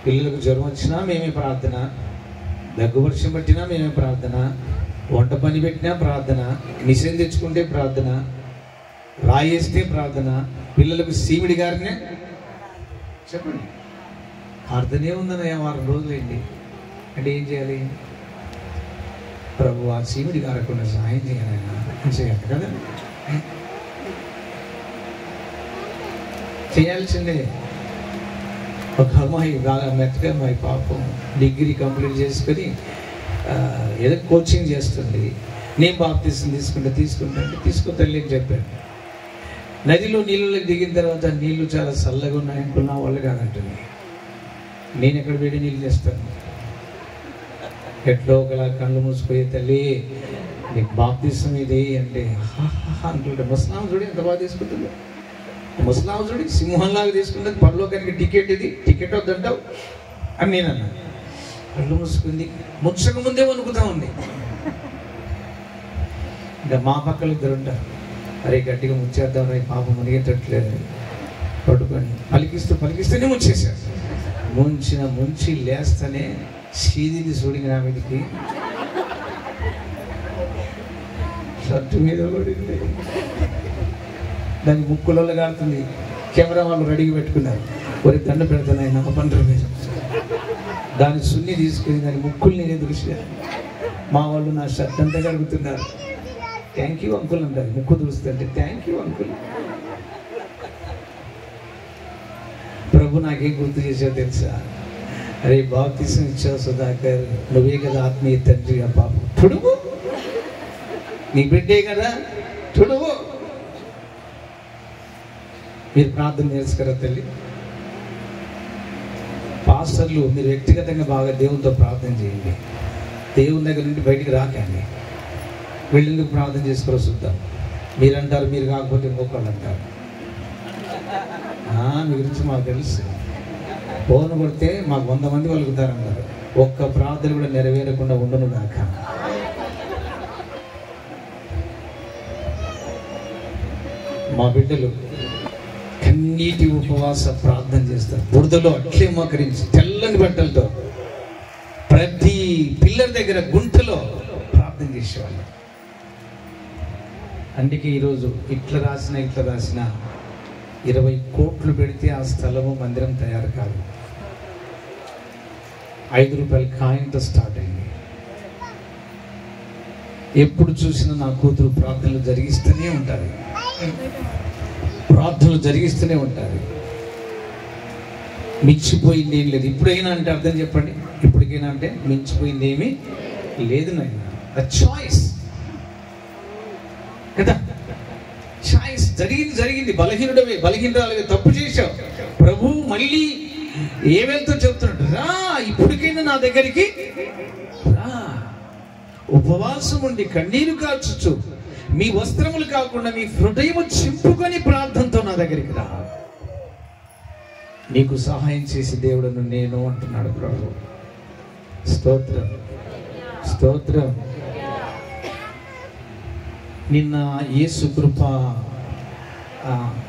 పిల్లలకు జ్వరం వచ్చినా మేమే ప్రార్థన, దగ్గు వర్షం పట్టినా మేమే ప్రార్థన, వంట పని పెట్టినా ప్రార్థన, మిషన్ తెచ్చుకుంటే ప్రార్థన, రాయేస్తే ప్రార్థన, పిల్లలకు సీమిడి గారినే చెప్పండి ప్రార్థనే ఉందన్న వారం రోజులైంది అంటే ఏం చేయాలి? ప్రభు ఆ సీమిడి గారకుండా సహాయం చేయాలి కదా, చేయాల్సిందే. ఒక అమ్మాయి బాగా మెత్తగా అమ్మాయి పాపం డిగ్రీ కంప్లీట్ చేసుకొని ఏదో కోచింగ్ చేస్తుంది. నేను బాప్తీసం తీసుకుంటా అంటే తీసుకోతల్లి అని చెప్పాను. నదిలో నీళ్ళలోకి దిగిన తర్వాత నీళ్లు చాలా చల్లగా ఉన్నాయి అనుకున్నా వాళ్ళు కాదంటుంది. నేను ఎక్కడ వేడి నీళ్ళు చేస్తాను, ఎట్లో ఒకలా కళ్ళు మూసిపోయే తల్లి నీకు బాప్తీసం ఇది అంటే అనుకుంటే ముసలాం చూడు ఎంత బాగా తీసుకుంటుందో, ముసలాం చూడు సింహంలాగా తీసుకుంటుంది, పరలోకానికి టికెట్ ఇది, టికెట్ వద్దంటావు అని నేను అన్నా. కళ్ళు మూసుకుంది, ముచ్చక ముందే వణుకుతా ఉంది. ఇంకా మా పక్కలు ఇద్దరు ఉంటారు, అరే గట్టిగా ముచ్చేద్దాం రా పాపం మునిగేటట్లేదు పట్టుకొని పలికిస్తూనే ముంచేశారు. ముంచి లేస్తేనే సీదిని చూడింది నా మీదకి, షర్టు మీద పడింది, దాని ముక్కులలో కాడుతుంది. కెమెరా వాళ్ళు రెడీగా పెట్టుకున్నారు, ఒరి దండ పెడతాను ఆయన పంటల మీద. దాని సున్ని తీసుకుని దాని ముక్కులు నేనే దృష్టి. మా వాళ్ళు నా షర్ట్ అంతా కడుగుతున్నారు. థ్యాంక్ యూ అంకుల్ అంటారు, ముక్కు చూస్తుంటే థ్యాంక్ యూ అంకుల్. ప్రభు నాకేం గుర్తు చేసావు తెలుసా? అరే బాప్తీసం ఇచ్చావు సుధాకర్, నువ్వే కదా ఆత్మీయ తండ్రి. ఆ పాపం తుడువు, నీ బిడ్డే కదా తుడువు. మీరు ప్రార్థన చేసుకురా తల్లి. పాస్టర్లు మీరు వ్యక్తిగతంగా బాగా దేవునితో ప్రార్థన చేయండి. దేవుని దగ్గర నుండి బయటికి రాకండి. వెళ్ళేందుకు ప్రార్థన చేసుకోవాలి చూద్దాం. మీరంటారు మీరు కాకపోతే ఇంకొకళ్ళు అంటారు. మీ గురించి మాకు తెలుసు, ఫోన్ కొడితే మాకు 100 మంది వలుగుతారంటారు. ఒక్క ప్రార్థన కూడా నెరవేరకుండా ఉండను దాక. మా బిడ్డలు కన్నీటి ఉపవాస ప్రార్థన చేస్తారు, బురదలో అట్లే మోకరించి తెల్లని బట్టలతో ప్రతి పిల్లర్ దగ్గర గుంటలో ప్రార్థన చేసేవాళ్ళు. అందుకే ఈరోజు ఇట్లా రాసిన 20 కోట్లు పెడితే ఆ స్థలము మందిరం తయారు కాదు. 5 రూపాయల కాయిన్తో స్టార్ట్ అయింది. ఎప్పుడు చూసినా నా కూతురు ప్రార్థనలు జరిగిస్తూనే ఉంటారు, మించిపోయింది ఏం లేదు. ఇప్పుడైనా అంటే అర్థం చెప్పండి, ఇప్పటికైనా అంటే మించిపోయింది ఏమీ లేదు నాయన. చాయిస్ కదా, చాయిస్ జరిగింది. బలహీనురాలుగా తప్పు చేశావు. ప్రభు మళ్ళీ ఏమేంతో చెప్తున్నాడు, రా ఇప్పటికైనా నా దగ్గరికి రా, ఉపవాసం ఉండి కన్నీరు కాచుచు మీ వస్త్రములు కాకుండా మీ హృదయము చింపుకొని ప్రార్థనతో నా దగ్గరికి రా, నీకు సహాయం చేసి దేవుడును నేను అంటున్నాడు ప్రభు. స్తోత్రం. నిన్న యేసు కృప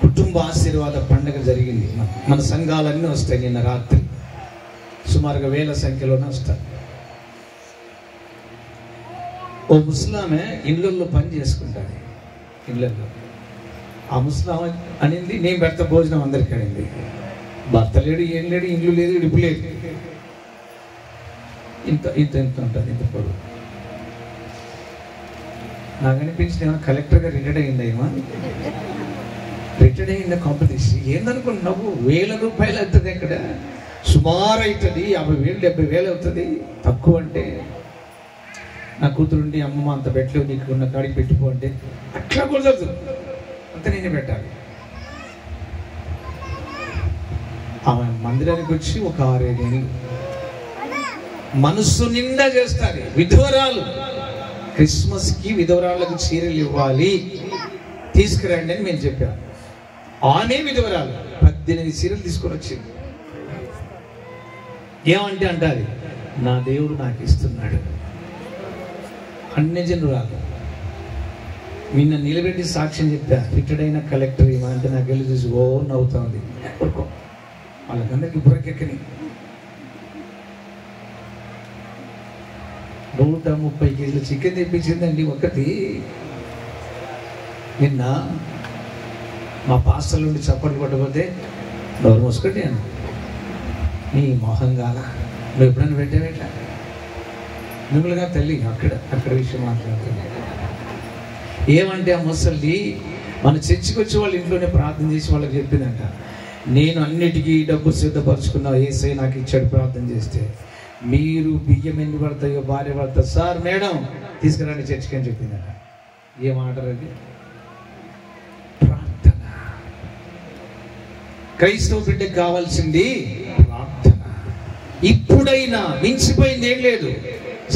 కుటుంబ ఆశీర్వాద పండుగ జరిగింది. మన సంఘాలన్నీ వస్తాయి. నిన్న రాత్రి సుమారుగా 1000 సంఖ్యలోనే వస్తాయి. ఓ ముస్లామే ఇళ్ళల్లో పని చేసుకుంటాడు. ఇళ్ళల్లో ఆ ముస్లాం అనింది, నేను పెడతా భోజనం అందరికీ అనింది. భర్త లేడు, ఏం లేడు, ఇల్లు లేదు, ఇడుపు లేదు, ఇంత ఉంటుంది, ఇంత పొడవు. నాకు అనిపించింది ఏమన్నా కలెక్టర్గా రిటైర్డ్ అయిందా కాంపిటీషన్. ఏందనుకుంటున్నావు? 1000 రూపాయలు అవుతుంది, అక్కడ సుమారు అవుతుంది 50,000 70,000 అవుతుంది. తక్కువ అంటే నా కూతురుండి అమ్మమ్మ అంత పెట్టలేవు, నీకు ఉన్న కాడికి పెట్టిపో అంటే అట్లా కుదరదు, అంత నేనే పెట్టాలి. ఆమె మందిరానికి వచ్చి ఒక 6-7 ఏళ్ళు మనస్సు నిండా చేస్తారు. విధవరాలు, క్రిస్మస్కి విధవరాళ్ళకు చీరలు ఇవ్వాలి, తీసుకురండి అని మేము చెప్పాము. ఆమె విధవరాలు 18 చీరలు తీసుకొని వచ్చింది. ఏమంటే అంటారు, నా దేవుడు నాకు ఇస్తున్నాడు. అన్యజనురాలు. నిన్న నిలబెట్టి సాక్ష్యం చెప్పా, రిటైర్డ్ అయిన కలెక్టర్ ఏమంటే నాకు వెళ్ళి చూసి ఓ నవ్వుతా ఉంది. వాళ్ళకందరికి బుర్రకెక్కని 130 కేజీలు చికెన్ తెప్పించిందండి ఒకటి. నిన్న మా పాస్టర్ నుండి చప్పట్లు పట్టకపోతే నోరు మూసుకుంటే నీ మొహం కాల నువ్వు ఎప్పుడైనా పెట్టావేట మిమ్మల్గా తల్లి అక్కడ విషయం మాట్లాడుతుంది. ఏమంటే ఆ ముసలి మన చర్చికి వచ్చి వాళ్ళ ఇంట్లోనే ప్రార్థన చేసి వాళ్ళకి చెప్పిందంట, నేను అన్నిటికీ డబ్బు సిద్ధపరచుకున్నా, యేసయ్య నాకు ఇచ్చాడు ప్రార్థన చేస్తే, మీరు బియ్యం ఎన్ని పడతాయో భార్య పడతారు సార్ మేడం తీసుకురండి చర్చికి అని చెప్పిందట. ఏం ఆర్డర్ అది? ప్రార్థన. క్రైస్తవ బిడ్డకు కావాల్సింది ప్రార్థన. ఇప్పుడైనా మించిపోయింది ఏం లేదు,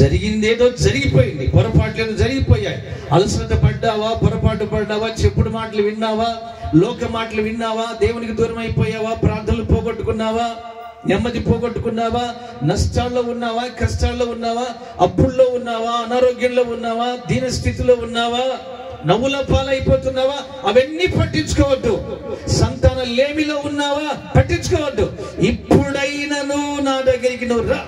జరిగిందేదో జరిగిపోయింది, పొరపాట్లేదో జరిగిపోయాయి. అలసట పడ్డావా, పొరపాటు పడ్డావా, చెప్పుడు మాటలు విన్నావా, లోక మాటలు విన్నావా, దేవునికి దూరం అయిపోయావా, ప్రార్థనలు పోగొట్టుకున్నావా, నెమ్మది పోగొట్టుకున్నావా, నష్టాల్లో ఉన్నావా, కష్టాల్లో ఉన్నావా, అప్పుల్లో ఉన్నావా, అనారోగ్యంలో ఉన్నావా, దీనస్థితిలో ఉన్నావా, నవ్వుల పాలైపోతున్నావా, అవన్నీ పట్టించుకోవద్దు. సంతాన లేమిలో ఉన్నావా, పట్టించుకోవద్దు. ఇప్పుడైనా నువ్వు నా దగ్గరికి నువ్వు రా.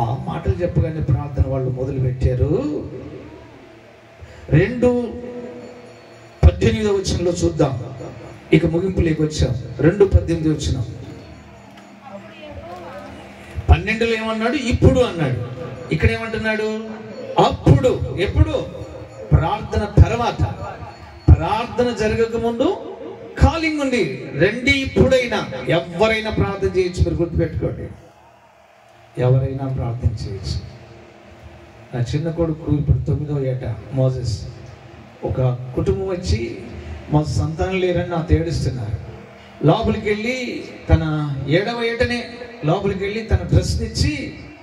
ఆ మాటలు చెప్పగానే ప్రార్థన వాళ్ళు మొదలు పెట్టారు. 2:18 వచనంలో చూద్దాం. ఇక ముగింపులోకి వచ్చాం. 2:18 వచనం. 12లో ఏమన్నాడు? ఇప్పుడు అన్నాడు. ఇక్కడ ఏమంటున్నాడు? అప్పుడు. ఎప్పుడు? ప్రార్థన తర్వాత. ప్రార్థన జరగక ముందు కాలింగ్ ఉంది. రండి ఇప్పుడైనా. ఎవరైనా ప్రార్థన చేయొచ్చు, మీరు గుర్తుపెట్టుకోండి. ఎవరైనా ప్రార్థన చేయొచ్చు. నా చిన్న కొడుకు ఇప్పుడు 9వ ఏట మోజెస్. ఒక కుటుంబం వచ్చి మా సంతానం లేరని నాతో ఏడుస్తున్నారు. లోపలికి వెళ్ళి తన 7వ ఏటనే లోపలికి వెళ్ళి తన డ్రెస్ తెచ్చి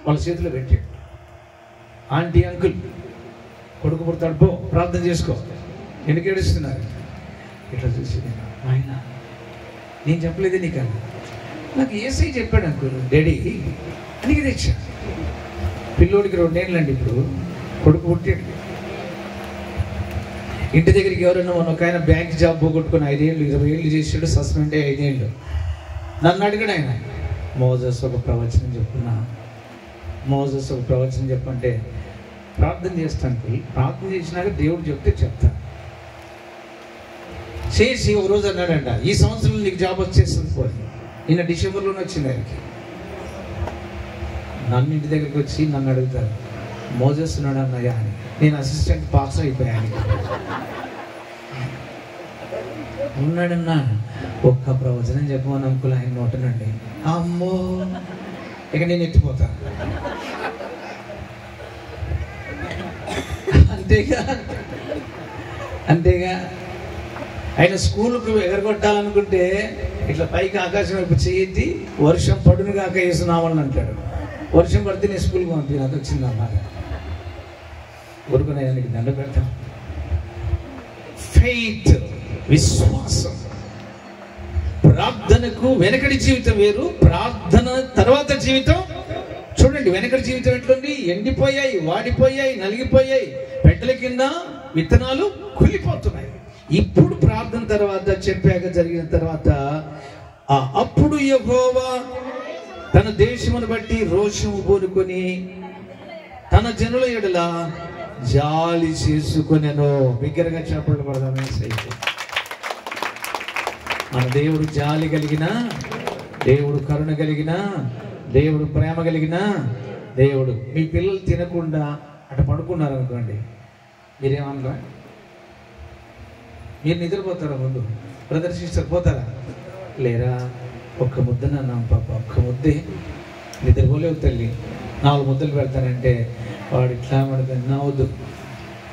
వాళ్ళ చేతిలో పెట్టాడు. ఆంటీ అంకుల్ కొడుకు పుడతాడు, పో ప్రార్థన చేసుకో. ఎందుకు ఏడుస్తున్నారు? ఇట్లా చూసి ఆయన నేను చెప్పలేదే నీకు, నాకు ఏసై చెప్పాడు అంకుల్ డాడీ అందుకే తెచ్చా. పిల్లోడికి 2 ఏళ్ళండి ఇప్పుడు, కొడుకు పుట్టాడు. ఇంటి దగ్గరికి ఎవరైనా ఒక ఆయన బ్యాంక్ జాబ్ పోగొట్టుకుని 5 ఏళ్ళు 20 ఏళ్ళు చేసాడు, సస్పెండ్ అయ్యి 5 ఏళ్ళు. నన్ను అడిగాడు ఆయన, మోజెస్ ఒక ప్రవచనం చెప్పున్నా, మోజెస్ ఒక ప్రవచనం చెప్పంటే ప్రార్థన చేస్తాను. ప్రార్థన చేసినాక దేవుడు చెప్తే చెప్తా. చేసి ఒక రోజు అన్నాడంట, ఈ సంవత్సరంలో నీకు జాబ్ వచ్చేస్తుంది పోయి. నిన్న డిసెంబర్లోనే వచ్చింది ఆయనకి. నన్ను ఇంటి దగ్గరికి వచ్చి నన్ను అడుగుతారు, మోజెస్ ఉన్నాడు అన్నయ్య అని. నేను అసిస్టెంట్ పాస్ అయిపోయాను. ఉన్నాడన్నా ఒక్క ప్రవచనం చెప్పమని అంకుల్ ఆయన నోటనండి. అమ్మో ఇక నేను ఎత్తిపోతా. అంతేగా ఆయన స్కూల్కు ఎగరగొట్టాలనుకుంటే ఇట్లా పైకి ఆకాశం వైపు చేతి వర్షం పడును కాక వేస్తున్నామని అంటాడు. వర్షం పడితే నేను స్కూల్కి పంపిన, అది వచ్చింది అన్నమాట. ఊరుకునే ఆయనకి దండ పెడతాం. ఫెయిత్, విశ్వాసం. ప్రార్థనకు వెనకడి జీవితం వేరు, ప్రార్థన తర్వాత జీవితం. చూడండి వెనకడి జీవితం ఎట్లుంది, ఎండిపోయాయి, వాడిపోయాయి, నలిగిపోయాయి, పెట్టల కింద విత్తనాలు కుళ్ళిపోతున్నాయి. ఇప్పుడు ప్రార్థన తర్వాత చెప్పాక జరిగిన తర్వాత అప్పుడు యెహోవా తన దేశమును బట్టి రోషము పూనుకొని తన జనుల ఎడల జాలి చేసుకొనెను. బిగ్గరగా చప్పట్లు పడదామే. మన దేవుడు జాలి కలిగిన దేవుడు, కరుణ కలిగిన దేవుడు, ప్రేమ కలిగిన దేవుడు. మీ పిల్లలు తినకుండా అటు పడుకున్నారు అనుకోండి, మీరేమన్నా? మీరు నిద్రపోతారా? ముందు బ్రదర్ సిస్టర్ పోతారా? లేరా? ఒక్క ముద్దన అన్నాం పాప, ఒక్క ముద్దే నిద్రపోలేవు తల్లి. 4 ముద్దలు పెడతానంటే వాడు ఇట్లా పడతాను,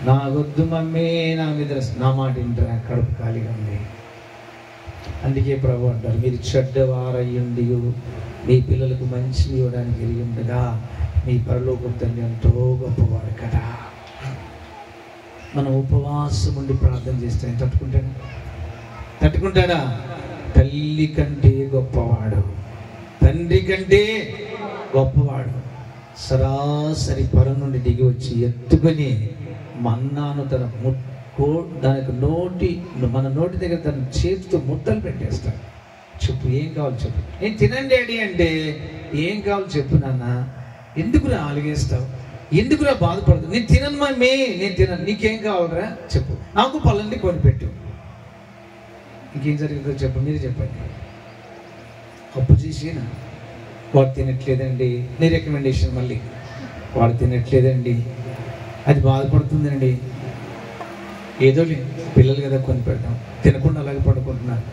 నా వద్దు మమ్మీ, నా నిద్ర, నా మాట ఇంటరా, కడుపు ఖాళీగా ఉంది. అందుకే ప్రభు అంటారు, మీరు చెడ్డవారయ్యుండి మీ పిల్లలకు మంచి ఇవ్వడానికి ఎరిగి ఉండగా మీ పరలోకపు తండ్రి ఎంతో గొప్పవాడు కదా. మనం ఉపవాసం ఉండి ప్రార్థన చేస్తే తట్టుకుంటాడా? తల్లి కంటే గొప్పవాడు, తండ్రి కంటే గొప్పవాడు. సరాసరి పరం నుండి దిగి వచ్చి ఎత్తుకొని మన్నాను తన దానికి మన నోటి దగ్గర తన చేతితో ముద్దలు పెట్టేస్తాడు. చెప్పు ఏం కావాలి చెప్పు, నేను తినండి డాడీ అంటే ఏం కావాలి చెప్పు నాన్న. ఎందుకురా అలిగేస్తావు, ఎందుకురా బాధపడతావు? నేను తినను మమ్మీ, నేను తినను. నీకేం కావాలరా చెప్పు, నాకు పళ్ళన్నీ కొనిపెట్టు. ఇంకేం జరిగిందో చెప్పు, మీరు చెప్పండి. అప్పు చేసినా వాడు తినట్లేదండి, నీ రికమెండేషన్ మళ్ళీ వాడు తినట్లేదండి, అది బాధపడుతుందండి. ఏదో పిల్లలు కదా కొనిపెడతాం, తినకుండా అలాగే పడుకుంటున్నారు.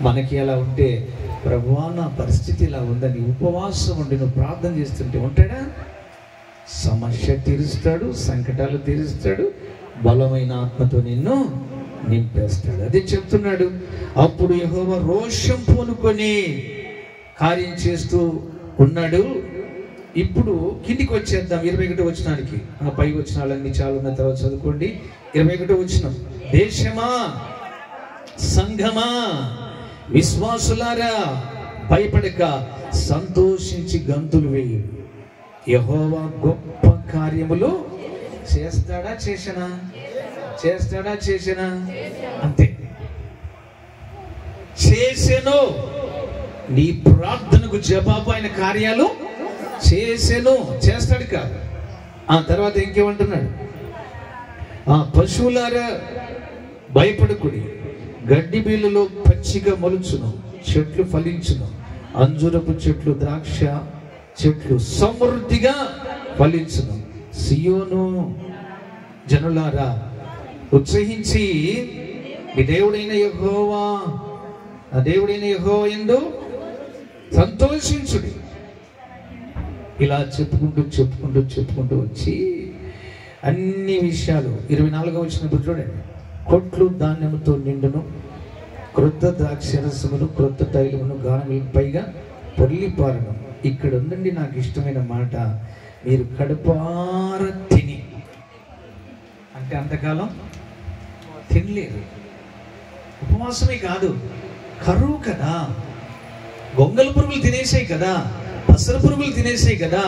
మనకి అలా ఉంటే ప్రభువా నా పరిస్థితి ఇలా ఉందని ఉపవాసం ఉండి నువ్వు ప్రార్థన చేస్తుంటే ఉంటాడా? సమస్య తీరుస్తాడు, సంకటాలు తీరుస్తాడు, బలమైన ఆత్మతో నిన్ను నింపేస్తాడు. అదే చెప్తున్నాడు. అప్పుడు యెహోవా రోషం పూనుకొని కార్యం చేస్తూ ఉన్నాడు. ఇప్పుడు కిందికి వచ్చేద్దాం 21వ వచనానికి. పై వచనాలన్నీ చాలా ఉన్న తర్వాత చదువుకోండి. 21వ వచనం. దేశమా, సంఘమా, విశ్వాసులారా, భయపడక సంతోషించి గంతులు వేయి. యెహోవా గొప్ప కార్యములు చేస్తాడా చేసినా? చేస్తాడా చేసినా? అంతే. చేసెను. నీ ప్రార్థనకు జవాబు ఆయన కార్యాలు చేసెను. చేస్తాడు కాదు. ఆ తర్వాత ఇంకేమంటున్నాడు? పశువులారా భయపడకుడి, గడ్డి బీళ్ళలో పచ్చిగా మొలుచును, చెట్లు ఫలించును, అంజురపు చెట్లు, ద్రాక్ష చెట్లు సమృద్ధిగా ఫలించును. సియోను జనులారా ఉత్సహించి మీ దేవుడైన యెహోవా, ఆ దేవుడైన యెహోవా యందు సంతోషించుడి. ఇలా చెప్పుకుంటూ వచ్చి అన్ని విషయాలు 24వ వచనం చూడండి. కొట్లు ధాన్యముతో నిండును, క్రొత్త ద్రాక్షరసమును, క్రొత్త తైలమును, గానములకు పైగా పొర్లిపారను. ఇక్కడ ఉందండి నాకు ఇష్టమైన మాట. మీరు కడుపార తిని, అంటే అంతకాలం తినలేదు. ఉపవాసమే కాదు, కరువు కదా, గొంగళ పురుగులు తినేసాయి కదా, పసర పురుగులు తినేసాయి కదా,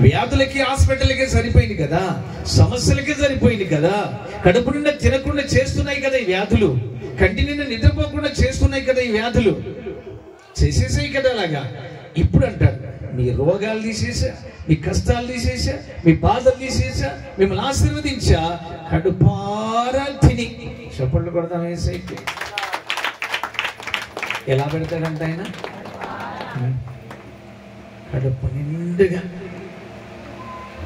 వ్యాధులకి హాస్పిటల్కే సరిపోయింది కదా, సమస్యలకే సరిపోయింది కదా, కడుపు నిండా తినకుండా చేస్తున్నాయి కదా ఈ వ్యాధులు, కంటి నిండా నిద్రపోకుండా చేస్తున్నాయి కదా ఈ వ్యాధులు, చేసేసాయి కదా. అలాగా ఇప్పుడు అంటారు మీ రోగాలు తీసేసా, మీ కష్టాలు తీసేసా, మీ బాధలు తీసేసా, మిమ్మల్ని ఆశీర్వదించా, కడుపారా తిని. చప్పట్లు కొడతాం వేసైతే. ఎలా పెడతాడంట ఆయన? కడుపు నిండుగా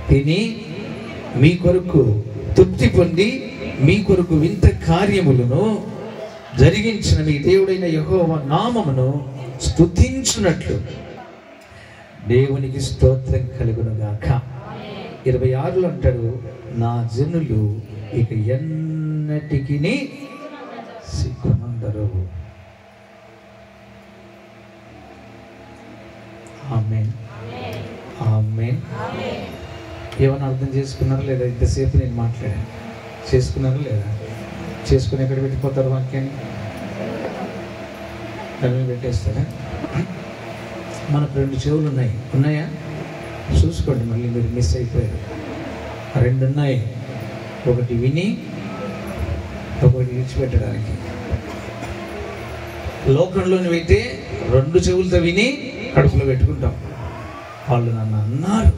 తిని మీ కొరకు తృప్తి పొంది మీ కొరకు వింత కార్యములను జరిగించిన మీ దేవుడైన యెహోవా నామమును స్తుతించునట్లు దేవునికి స్తోత్రం కలుగునుగాక. 26లో అంటాడు, నా జనులు ఇక ఎన్నటికి సిగ్గునందరు. ఆమేన్, ఆమేన్. ఏమన్నా అర్థం చేసుకున్నారా లేదా? ఇంతసేపు నేను మాట్లాడాను, చేసుకున్నారా లేదా? చేసుకుని ఎక్కడ పెట్టిపోతారు వాక్యాన్ని? దాని పెట్టేస్తారా? మనకు 2 చెవులు ఉన్నాయా? చూసుకోండి, మళ్ళీ మీరు మిస్ అయిపోయారు. 2 ఉన్నాయి. ఒకటి విని, ఒకటి విడిచిపెట్టడానికి. లోకంలోని అయితే 2 చెవులతో విని కడుపులో పెట్టుకుంటాం. వాళ్ళు నన్ను అన్నారు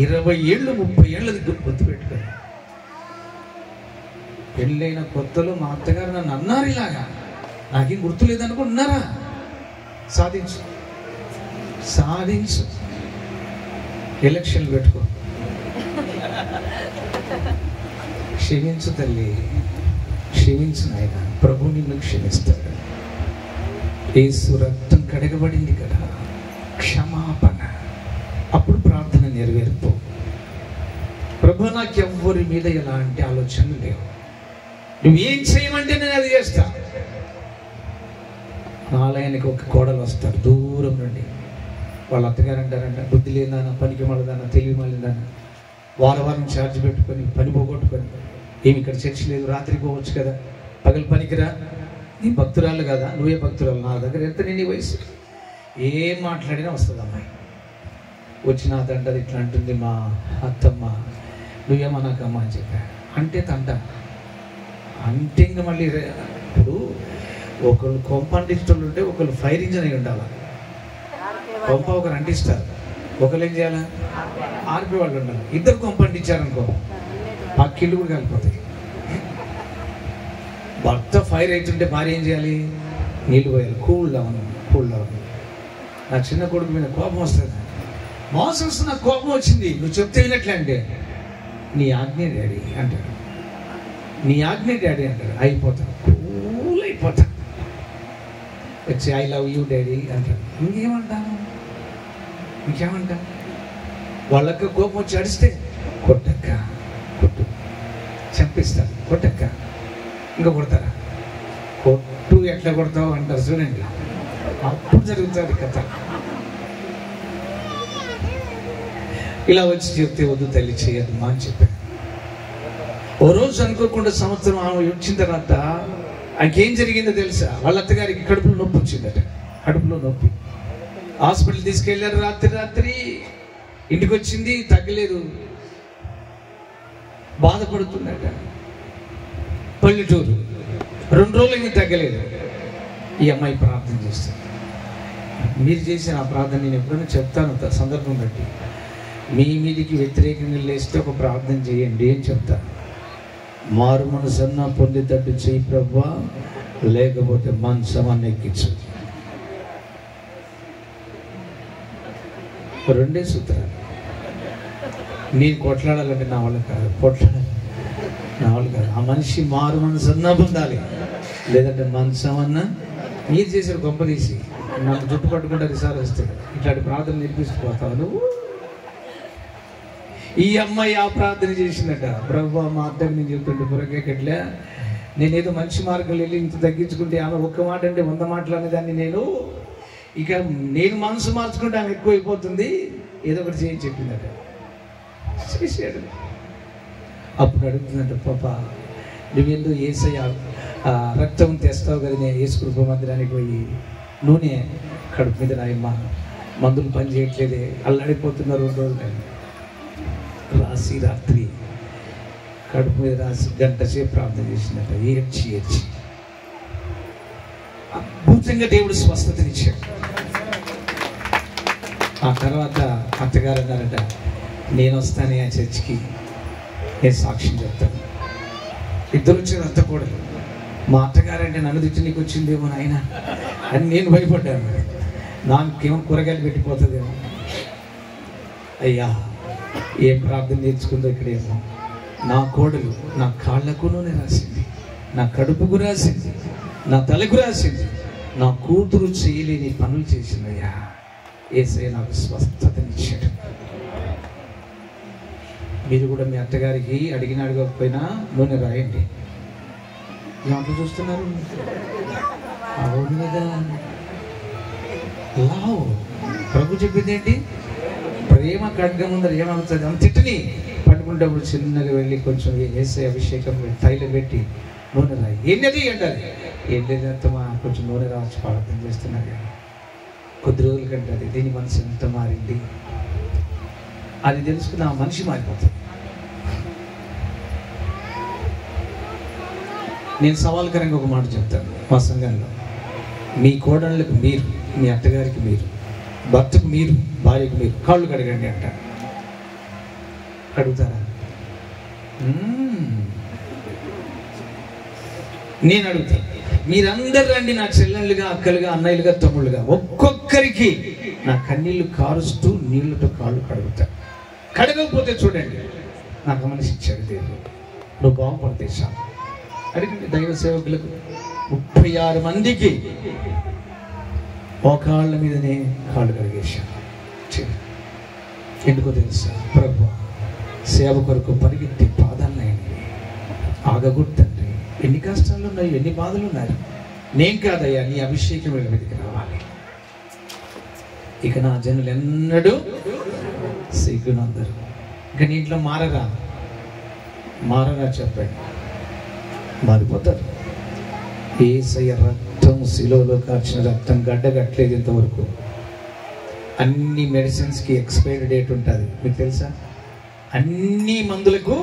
20 ఏళ్ళు 30 ఏళ్ళది గుర్తు పెట్టుకోండి. పెళ్ళైన కొత్తలో మా అత్తగారు నన్ను అన్నారు ఇలాగా, నాకేం గుర్తులేదనుకుంటున్నారా? సాధించు. ఎలక్షన్లు పెట్టుకో. క్షమించు తల్లి, క్షమించు నాయన. ప్రభు నిన్ను క్షమిస్తాడు. యేసు రక్తం కడగబడింది కదా, క్షమాపణ. అప్పుడు ప్రార్థన నెరవేర్పు. ప్రభు నాకు ఎవ్వరి మీద ఎలాంటి ఆలోచనలు లేవు, నువ్వేం చేయమంటే నేను అది చేస్తా. ఆలయానికి ఒక కోడలు వస్తారు దూరం నుండి. వాళ్ళ అత్తగారు అంటారంట, బుద్ధి లేదానా, పనికి మళ్ళదానా, తెలివి మళ్ళదానా, వారం ఛార్జ్ పెట్టుకొని పని పోగొట్టుకొని, ఏమి ఇక్కడ చర్చి లేదు, రాత్రి పోవచ్చు కదా, పగలు పనికిరా, నీ భక్తురాలు కదా, నువ్వే భక్తురాలు, నా దగ్గర ఎంత నీ వయసు, ఏం మాట్లాడినా వస్తుంది అమ్మాయి. వచ్చి నా తండ్రి ఇట్లా అంటుంది మా అత్తమ్మ, నువ్వేమన్నాకమ్మ అని చెప్పా. అంటే తంట అంటే ఇంకా మళ్ళీ ఇప్పుడు ఒకళ్ళు కొంప అంటిస్తూ ఉంటే ఒకళ్ళు ఫైర్ ఇంజన్ అయి ఉండాలి. కొంప ఒకరు అంటిస్తారు, ఒకరు ఏం చేయాలా? ఆర్పే వాళ్ళు ఉండాలి. ఇద్దరు కొంపండించారనుకో పక్కిళ్ళు కూడా కలిపోతాయి. భర్త ఫైర్ అవుతుంటే భార్య ఏం చేయాలి? నీళ్ళు పోయాలి. Cool down. నా చిన్న కొడుకు మీద కోపం వస్తుంది. మోసం వస్తుంది, నాకు కోపం వచ్చింది, నువ్వు చెప్తే వినట్లే అంటే నీ ఆజ్ఞ డాడీ అంటాడు. నీ ఆజ్ఞ డాడీ అంటాడు. అయిపోతాడు, కూల్ అయిపోతా. వచ్చి ఐ లవ్ యూ డాడీ అంటాడు. ఇంకేమంటాను? వాళ్ళక్క కోపం వచ్చి అడిస్తే కొట్టక్క, కొట్టు, చంపిస్తారు, కొట్టక్క, ఇంకా కొడతారా? కొట్టు ఎట్లా కొడతావు అంటారు చూడండి. అప్పుడు జరుగుతుంది కథ. ఇలా వచ్చి చెప్తే వద్దు తల్లి చేయదు మా అని చెప్పాను. ఓ రోజు అనుకోకుండా సంవత్సరం ఆమె వచ్చిన తర్వాత ఆయనకేం జరిగిందో తెలుసా? వాళ్ళ అత్తగారికి కడుపులో నొప్పి వచ్చిందట. కడుపులో నొప్పి. హాస్పిటల్ తీసుకెళ్ళారు. రాత్రి ఇంటికి వచ్చింది, తగ్గలేదు, బాధపడుతుందట. పల్లెటూరు. 2 రోజులు ఏమీ తగ్గలేదు. ఈ అమ్మాయి ప్రార్థన చేస్తుంది. మీరు చేసిన ఆ ప్రార్థన నేను ఎప్పుడైనా చెప్తాను సందర్భం బట్టి. మీ మీదికి వ్యతిరేకంగా లేస్తే ఒక ప్రార్థన చేయండి అని చెప్తాను. మారు మనసన్నా పొందేటట్టు చేయి ప్రభువా, లేకపోతే మనసమన్న ఎక్కించు. 2 సూత్రాలు. నేను కొట్లాడాలంటే నా వల్ల కాదు, నా వల్ల కాదు. ఆ మనిషి మారు మనసన్నా పొందాలి, లేదంటే మనసమన్నా. మీరు చేసిన గొప్ప తీసి నాకు జుట్టు పట్టుకుంటే రిసార్ట్ వస్తుంది. ఇట్లాంటి ప్రార్థన నేర్పిస్తుపోతావు నువ్వు. ఈ అమ్మాయి ఆ ప్రార్థన చేసిందట. ప్రభువా మా అత్తకి నేను చెప్తుంటే బుర్రకెక్కట్లే, నేనేదో మంచి మార్గంలో వెళ్ళి ఇంత తగ్గించుకుంటే ఆమె ఒక్క మాట అంటే 100 మాటలు అనేదాన్ని నేను మనసు మార్చుకుంటే ఆమె ఎక్కువ అయిపోతుంది, ఏదో ఒకటి చేయని చెప్పిందట. చేసాడు. అప్పుడు అడుగుతుందంట, పాప నువ్వేందో యేసయ్య రక్తం తెస్తావు కదా, నేను యేసు కృప మందిరానికి పోయి నూనె కడుపు మీద రాయమ్మా, మందులు పని చేయట్లేదే, అల్లాడిపోతున్నారు 2 రోజులు రాసి రాత్రి కడుపు మీద రాసి 1 గంట సేపు ప్రార్థన చేసిందట. ఏడ్చి అద్భుతంగా దేవుడు స్వస్థతనిచ్చాడు. ఆ తర్వాత అత్తగారు అన్నారట, నేను వస్తాను ఆ చర్చికి, నేను సాక్ష్యం చెప్తాను. ఇద్దరు వచ్చారు అత్త కూడా. మా అత్తగారంటే నన్ను తిట్టి నీకు వచ్చిందేమో నాయన అని నేను భయపడ్డాను. నాకేమో కూరగాయలు పెట్టిపోతుందేమో. అయ్యా ఏం ప్రార్థన నేర్చుకుందో ఇక్కడేమో. నా కోడలు నా కాళ్ళకు నూనె రాసింది, నా కడుపుకు రాసింది, నా తలకు రాసింది, నా కూతురు చేయలేని పనులు చేసిందయ్యా. యేసయ్య నాకు స్వస్థతనిచ్చాడు. మీరు కూడా మీ అత్తగారికి అడగకపోయినా నూనె రాయండి. ఏమంటూ చూస్తున్నారు? అవును కదా. లావు ప్రభు చెప్పింది ఏంటి? ప్రేమ ఖడ్గం ముందర ఏమవుతుంది? ఆమె తిట్టని పట్టుకుంటప్పుడు చిన్నగా వెళ్ళి కొంచెం యేసయ్య అభిషేకం తైలం పెట్టి నూనె రాయి. ఏంటది అంటారు. ఏం లేదు అత్తమా, కొంచెం నూనె రావచ్చు ప్రార్థన చేస్తున్నారు. కొద్ది రోజుల కంటే అది దీని మనసు ఎంత మారింది అది తెలుసుకుని ఆ మనిషి మారిపోతుంది. నేను సవాల్కరంగా ఒక మాట చెప్తాను మా సంఘంలో. మీ కోడళ్ళకు మీరు, మీ అత్తగారికి మీరు, భర్తకు మీరు, భార్యకు మీరు కాళ్ళు కడగండి అంట. అడుగుతారా? నేను అడుగుతాను. మీరందరూ రండి నా చెల్లెళ్ళుగా, అక్కలుగా, అన్నయ్యలుగా, తమ్ముళ్ళుగా. ఒక్కొక్కరికి నా కన్నీళ్లు కారుస్తూ నీళ్లతో కాళ్ళు కడుగుతాను. కడగకపోతే చూడండి, నాకు మనిషి ఇచ్చాడు దేవుడు, నువ్వు బాగుపడితే చాలు. అడిగింది దైవ సేవకులకు 36 మందికి మోకాళ్ళ మీదనే కాళ్ళు కడిగేశాను. ఎందుకో తెలుసా? ప్రభు సేవ కొరకు పరిగెత్తి పాదాలైంది ఆగగొట్టండి. ఎన్ని కష్టాలు ఉన్నాయి, ఎన్ని బాధలు ఉన్నాయి. నేను కాదయ్యా, నీ అభిషేకం వీళ్ళ మీదకి రావాలి. ఇక నా జనులు ఎన్నడూ సిగ్గునందరు. ఇక నీ ఇంట్లో మారరా చెప్పండి, మారిపోతారు. యేసయ్య రక్తం, శిలువలో కార్చిన రక్తం గడ్డగట్టలేదు ఇంతవరకు. అన్ని మెడిసిన్స్కి ఎక్స్పైరీ డేట్ ఉంటుంది, మీకు తెలుసా? అన్ని మందులకు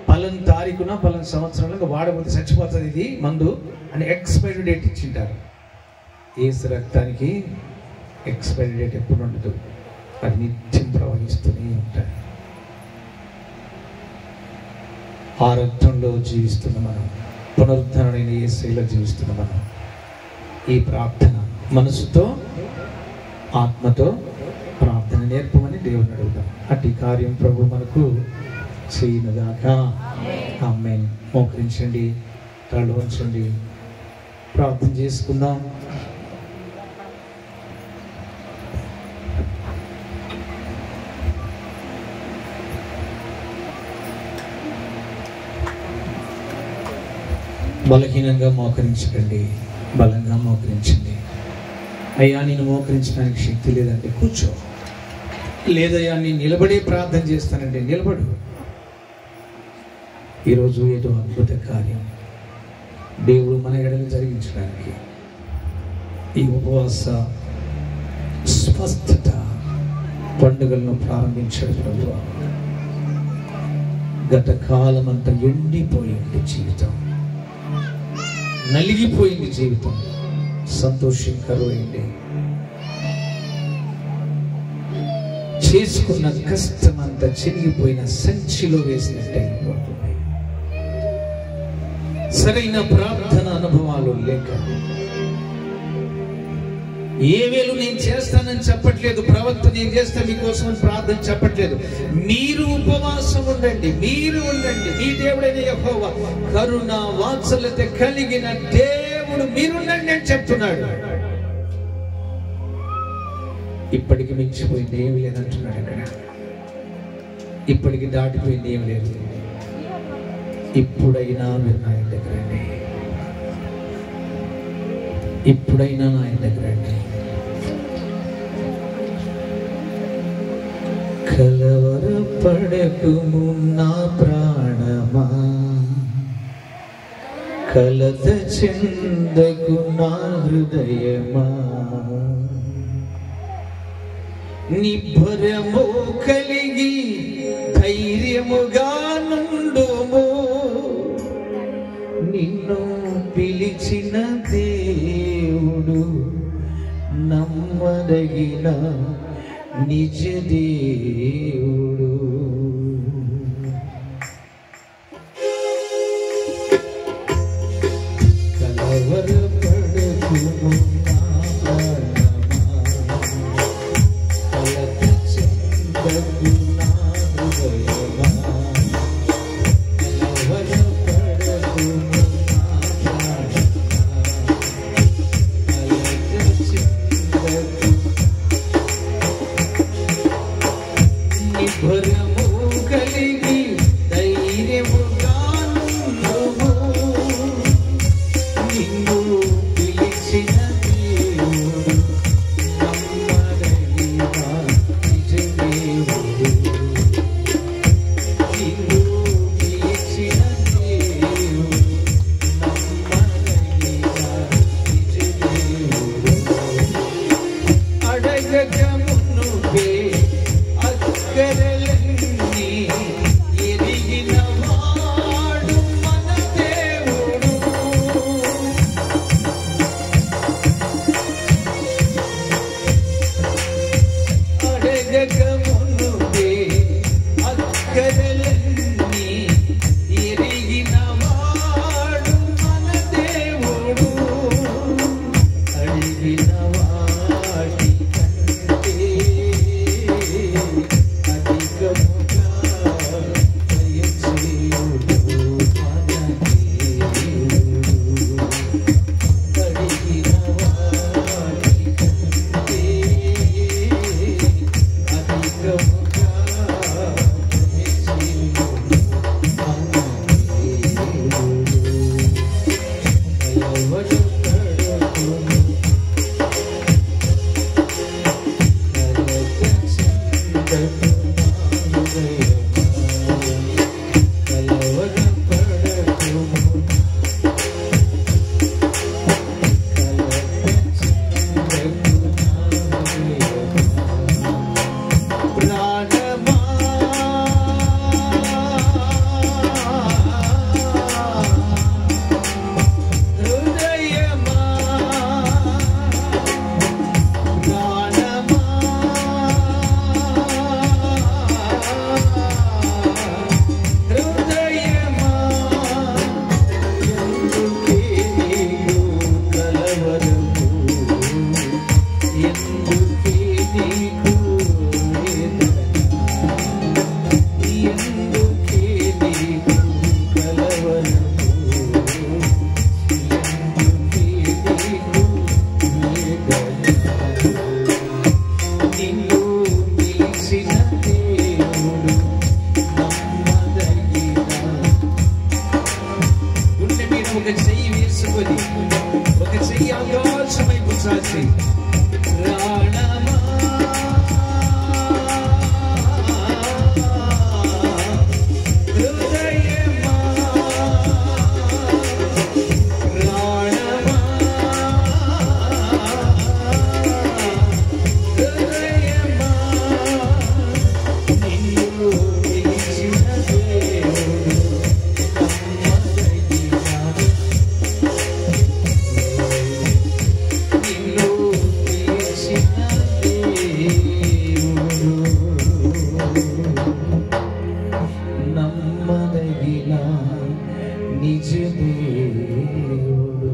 పలానా తారీఖున పలానా సంవత్సరంలో వాడబోతే చచ్చిపోతుంది ఇది మందు అని ఎక్స్పైరీ డేట్ ఇచ్చింటారు. యేసు రక్తానికి ఎక్స్పైరీ డేట్ ఎప్పుడు ఉండదు. అది నిత్యం ప్రవహిస్తూనే ఉంటాయి. ఆ రక్తంలో జీవిస్తున్న మనం, పునరుద్ధరణైన యేసయ్యలో జీవిస్తున్న మనం ఈ ప్రార్థన మనసుతో ఆత్మతో ప్రార్థన నేర్పమని దేవుని అడుగుదాం. అట్టి కార్యం ప్రభు మనకు చేయనుగాక. ఆమేన్. మోకరించండి, తలలో ఉంచండి, ప్రార్థన చేసుకుందాం. బలహీనంగా మోకరించకండి, బలంగా మోకరించండి. అయ్యా నేను మోకరించడానికి శక్తి లేదంటే కూర్చో. లేదయ్యా నేను నిలబడే ప్రార్థన చేస్తానంటే నిలబడు. ఈరోజు ఏదో అద్భుత కార్యం దేవుడు మన ఎడలు జరిగించడానికి ఈ ఉపవాస స్వస్థత పండుగలను ప్రారంభించాడు ప్రభువా. గత కాలం అంతా ఎండిపోయింది జీవితం, నలిగిపోయింది జీవితం, సంతోషం కరువైంది. చేసుకున్న కష్టం అంతా చిరిగిపోయిన సంచిలో వేసినట్టు అయిపోతుంది. సరైన ప్రార్థన అనుభవాలు లేక, ఏ వేలు నేను చేస్తానని చెప్పట్లేదు, ప్రవక్త నేను చేస్తా మీకోసం ప్రార్థన చెప్పట్లేదు. మీరు ఉపవాసం ఉండండి, మీరు ఉండండి. మీ దేవుడైన యెహోవా కరుణ వాత్సల్యత కలిగిన దేవుడు మీరుండండి అని చెప్తున్నాడు. ఇప్పటికి మించిపోయింది ఏమి లేదంటున్నాడు. అక్కడ ఇప్పటికి దాటిపోయింది ఏమి లేదు. ఇప్పుడైనా మీరు నా ఇంటి దగ్గర రండి, ఇప్పుడైనా నా ఇంటి దగ్గర రండి. కలవరపడకుము నా ప్రాణమా, కలత చెందకు నా హృదయమా, నిబ్బరము కలిగి ధైర్యముగా నుండుము. నిన్ను పిలిచిన దేవుడు నమ్మదగిన నిజ దేవుడు. కలవరపడకుము నా ప్రాణమా, కలత చెందకు నా హృదయమా, కలవరపడకుము నా ప్రాణమా, కలత చెందకు. నిబ్బరము కలిగి ధైర్యముగా నుండుము. నిన్ను ఒక చెయ్యి వేసుకొని ఒక చెయ్యి ఆకాశం వైపు చాచి ప్రాణమా హృదయమా ప్రాణమా హృదయమా నిన్ను పిలిచిన దేవుడు నమ్మదగిన నిజ దేవుడు.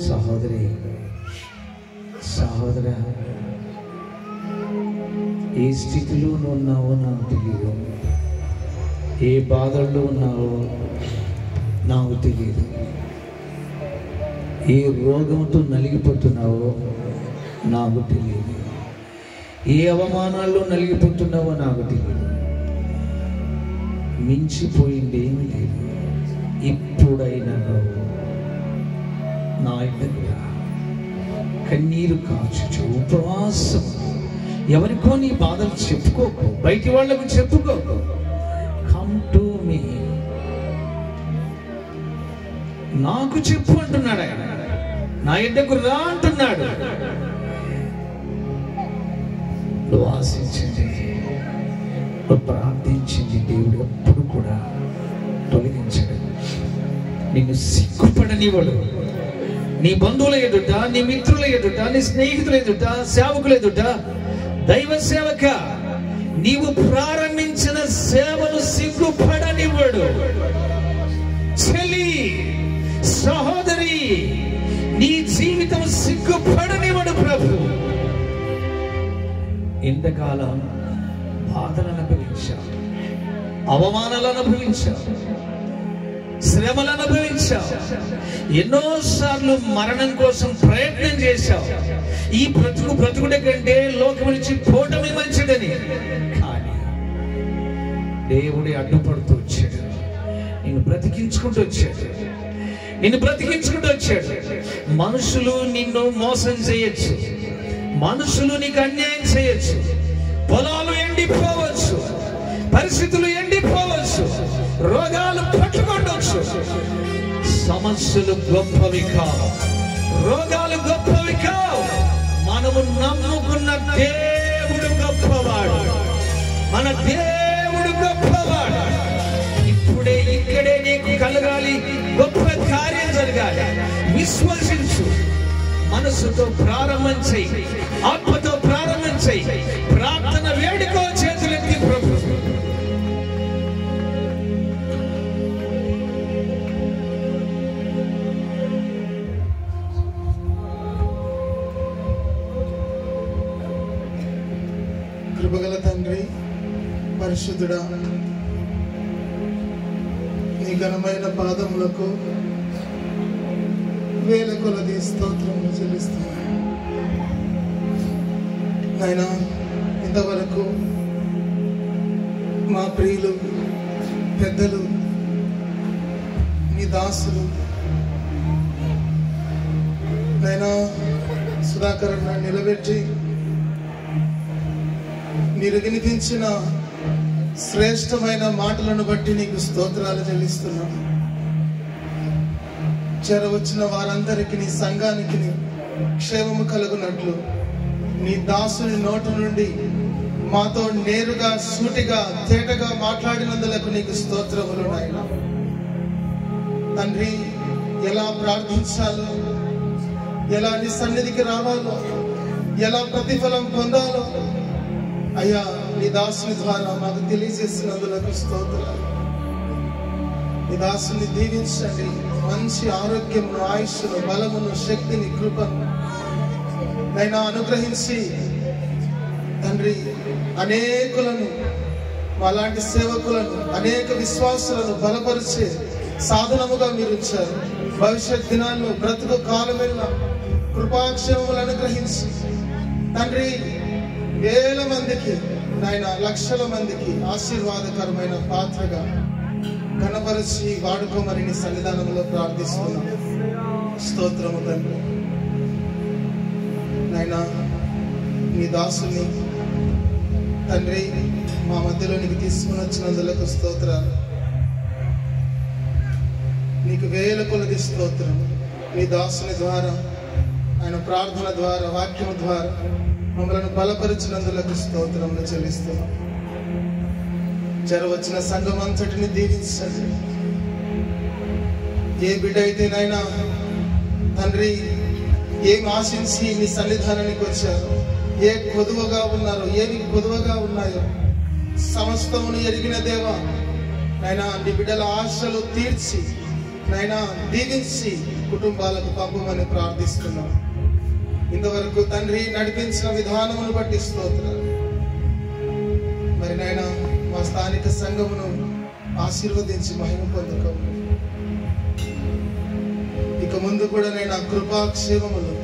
సహోదరి సహోదరా, ఏ స్థితిలో ఉన్నావో నాకు తెలియదు, ఏ బాధల్లో ఉన్నావో నాకు తెలియదు, ఏ రోగంతో నలిగిపోతున్నావో నాకు తెలియదు, ఏ అవమానాల్లో నలిగిపోతున్నావో నాకు తెలియదు. మించిపోయింది ఏమి లేదు. ఇప్పుడైనా నా దగ్గర కన్నీరు కాచుచు ఉపవాసం, ఎవరికో నీ బాధలు చెప్పుకోకు, బయటి వాళ్ళకు చెప్పుకోకు. కమ్ టు మీ, నాకు చెప్పు అంటున్నాడు ఆయన. నా ఇద్దకు రా అంటున్నాడు. నువ్వు ఆశించింది, నువ్వు ప్రార్థించింది దేవుడు ఎప్పుడు కూడా తొలగించడు. నిన్ను సిగ్గుపడనివ్వడు. నీ బంధువుల ఎదుట, నీ మిత్రుల ఎదుట, నీ స్నేహితుల ఎదుట, సేవకుల ఎదుట, దైవ సేవక నీవు ప్రారంభించిన సేవను సిగ్గుపడనివ్వడు. చెలి, సహోదరి, నీ జీవితం సిగ్గుపడనివ్వడు ప్రభు. ఇంతకాలం బాధలు అనుభవించావు, అవమానాలు అనుభవించావు, శ్రమలు అనుభవించావు, ఎన్నోసార్లు మరణం కోసం ప్రయత్నం చేశావు. ఈ బ్రతుకుడే కంటే లోకం నుంచి పోవటమే మంచిదని. కానీ దేవుడి అడ్డుపడుతూ వచ్చాడు, నిన్ను బ్రతికించుకుంటూ వచ్చాడు, నిన్ను బ్రతికించుకుంటూ వచ్చాడు. మనుషులు నిన్ను మోసం చేయొచ్చు, మనుషులు నీకు అన్యాయం చేయొచ్చు, పొలాలు ఎండిపోవచ్చు, పరిస్థితులు ఎండిపోవచ్చు, రోగాలు పట్టుకోవచ్చు. సమస్యలు గొప్పవి కావు, రోగాలు గొప్పవి కావు. మనము నమ్ముకున్న దేవుడు గొప్పవాడు, మన దేవుడు గొప్పవాడు. ఇప్పుడే ఇక్కడే నీకు కలగాలి, గొప్ప కార్యం జరగాలి. విశ్వసించు, మనసుతో ప్రారంభం చేయి, ఆత్మతో ప్రారంభం చేయి. ప్రార్థన వేడుకో, చేతులెత్తి ప్రభు. కృపగల తండ్రి, పరిశుద్ధుడా, నీ ఘనమైన పాదములకు వేల కొలది స్తోత్రములు చెల్లిస్తున్నాను. నాయనా, ఇంతవరకు మా ప్రియులు, పెద్దలు, నీ దాసులు నాయనా సుధాకరణ నిలబెట్టి మీరు వినిపించిన శ్రేష్టమైన మాటలను బట్టి నీకు స్తోత్రాలు చెల్లిస్తున్నాం. చేరవచ్చిన వారందరికీ, నీ సంఘానికి క్షేమము కలుగునట్లు నీ దాసుని నోటి నుండి మాతో నేరుగా, సూటిగా, తేటగా మాట్లాడినందులకు నీకు స్తోత్రములు నాయనా. తండ్రి, ఎలా ప్రార్థించాలో, ఎలా నీ సన్నిధికి రావాలో, ఎలా ప్రతిఫలం పొందాలో అయ్యా నీ దాసుని ద్వారా మాకు తెలియజేసినందులకు స్తోత్రాలు. నీ దాసుని దీవించండి. మంచి ఆరోగ్యమును, ఆయుష్ను, బలమును, శక్తిని, కృపను నైనా అనుగ్రహించి తండ్రి అనేకులను, అలాంటి సేవకులను, అనేక విశ్వాసులను బలపరిచే సాధనముగా మీరు ఇచ్చారు. భవిష్యత్ దినాల్లో బ్రతుకు కాలమెల్లా కృపాక్షేమములు అనుగ్రహించి తండ్రి వేల మందికి నాయన, లక్షల మందికి ఆశీర్వాదకరమైన పాత్రగా, ఘనపరిచే బలపరిచి వాడుకోమని నీ సన్నిధానంలో ప్రార్థిస్తున్నాం. స్తోత్రము తండ్రి. నాయనా, నీ దాసుని తండ్రి మా మధ్యలోనికి తీసుకుని వచ్చినందులకు స్తోత్రాలు. నీకు వేల కొలది స్తోత్రం. నీ దాసుని ద్వారా, ఆయన ప్రార్థన ద్వారా, వాక్యం ద్వారా మమ్మల్ని బలపరిచినందులకు స్తోత్రములు చెల్లిస్తున్నాం. వచ్చిన సంఘం అంతటిని దీవించండి. ఏ బిడ్డ అయితేనైనా తండ్రి ఏమి ఆశించి నీ సన్నిధానానికి వచ్చారో, ఏ కొదువగా ఉన్నారో, ఏమి కొదువగా ఉన్నాయో సమస్తమును ఎరిగిన దేవా, నైనా నీ బిడ్డల ఆశలు తీర్చి నైనా దీవించి కుటుంబాలకు పంపమని ప్రార్థిస్తున్నాం. ఇంతవరకు తండ్రి నడిపించిన విధానమును బట్టి స్తోత్రాలు. మరి నైనా మా స్థానిక సంఘమును ఆశీర్వదించి మహిమ పొందుకో. ఇక ముందు కూడా నేను కృపాక్షేమములు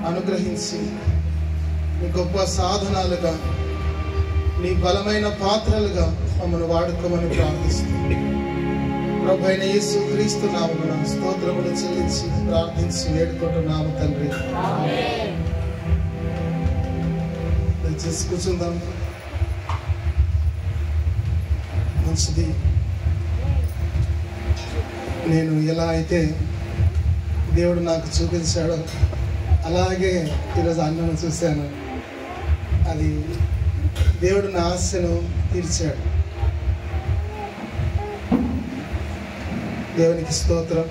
అనుగ్రహించి నీ గొప్ప సాధనాలుగా, నీ బలమైన పాత్రలుగా మమ్మల్ని వాడుకోమని ప్రార్థిస్తున్నాను. ప్రభువైన యేసు క్రీస్తు నామమున స్తోత్రములు చెల్లించి ప్రార్థించి వేడుకుంటున్నాము తండ్రి. దయచేసి కూర్చుందాం. మంచిది. నేను ఎలా అయితే దేవుడు నాకు చూపించాడో అలాగే ఈరోజు అన్నను చూశాను. అది దేవుడు నా ఆశను తీర్చాడు. దేవునికి స్తోత్రం.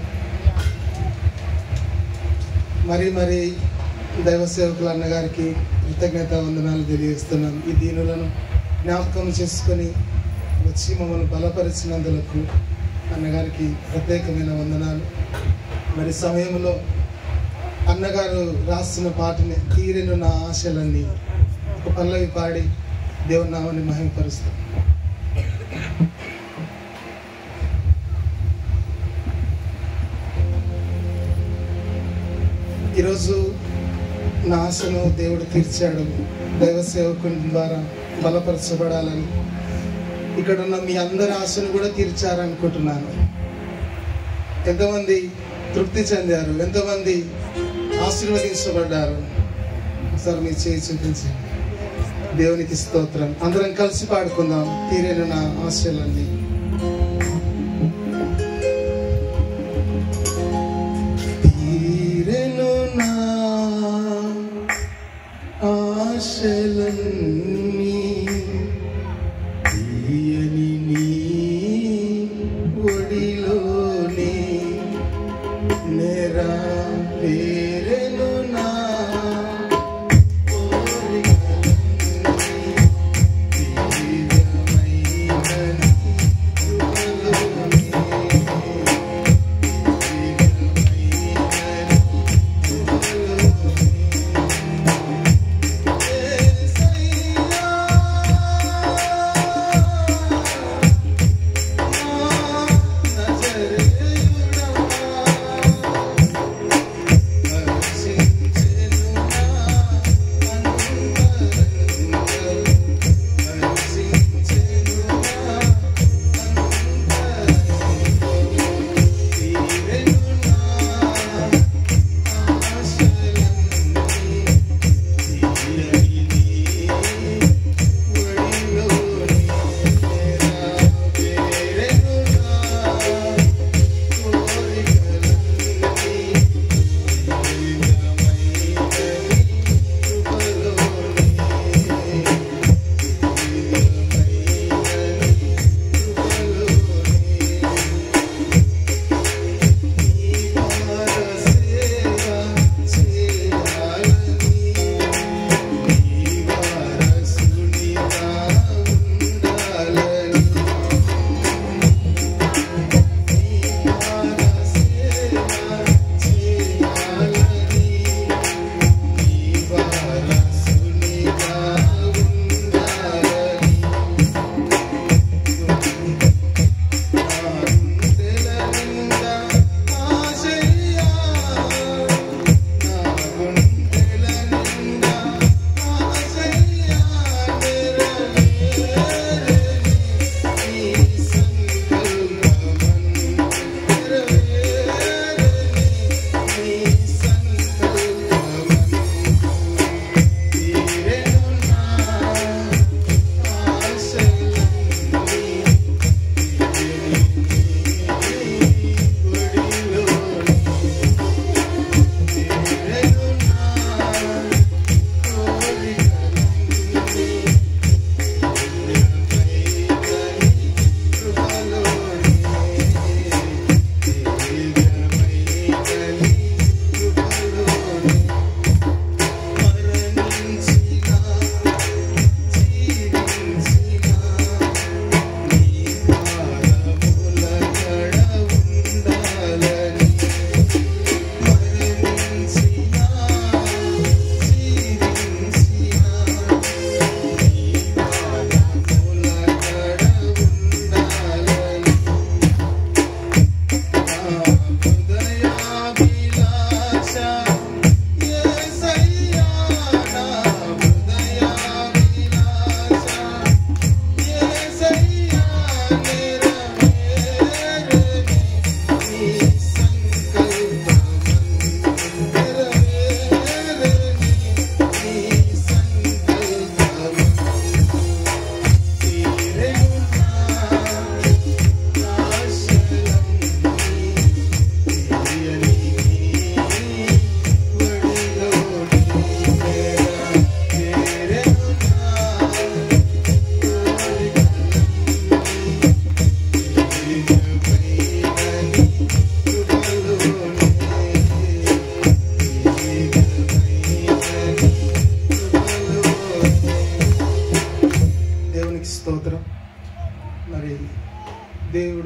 మరి దైవ సేవకులు అన్నగారికి కృతజ్ఞత వందనాలు తెలియజేస్తున్నాను. ఈ దీనులను జ్ఞాపకం చేసుకొని వచ్చి మమ్మల్ని బలపరిచినందులకు అన్నగారికి ప్రత్యేకమైన వందనాలు. మరి సమయంలో అన్నగారు రాస్తున్న పాటని తీరెను నా ఆశలన్నీ ఒక పల్లవి పాడి దేవుని నామాన్ని మహిమపరుస్తాం. ఈరోజు నా ఆశను దేవుడు తీర్చాడు. దైవ సేవకుని ద్వారా బలపరచబడాలని ఇక్కడ ఉన్న మీ అందరి ఆశను కూడా తీర్చారనుకుంటున్నాను. ఎంతమంది తృప్తి చెందారు, ఎంతమంది ఆశీర్వదించబడ్డారు? ఒకసారి మీ చేయి చూపించి దేవునికి స్తోత్రం. అందరం కలిసి పాడుకుందాం. తీరేను నా ఆశలన్నీ. తీరెను నా ఆశలన్నీ తీయని నీ ఒడిలోనే నెరవేరెను నా కోరికలన్నీ. దివ్యమైన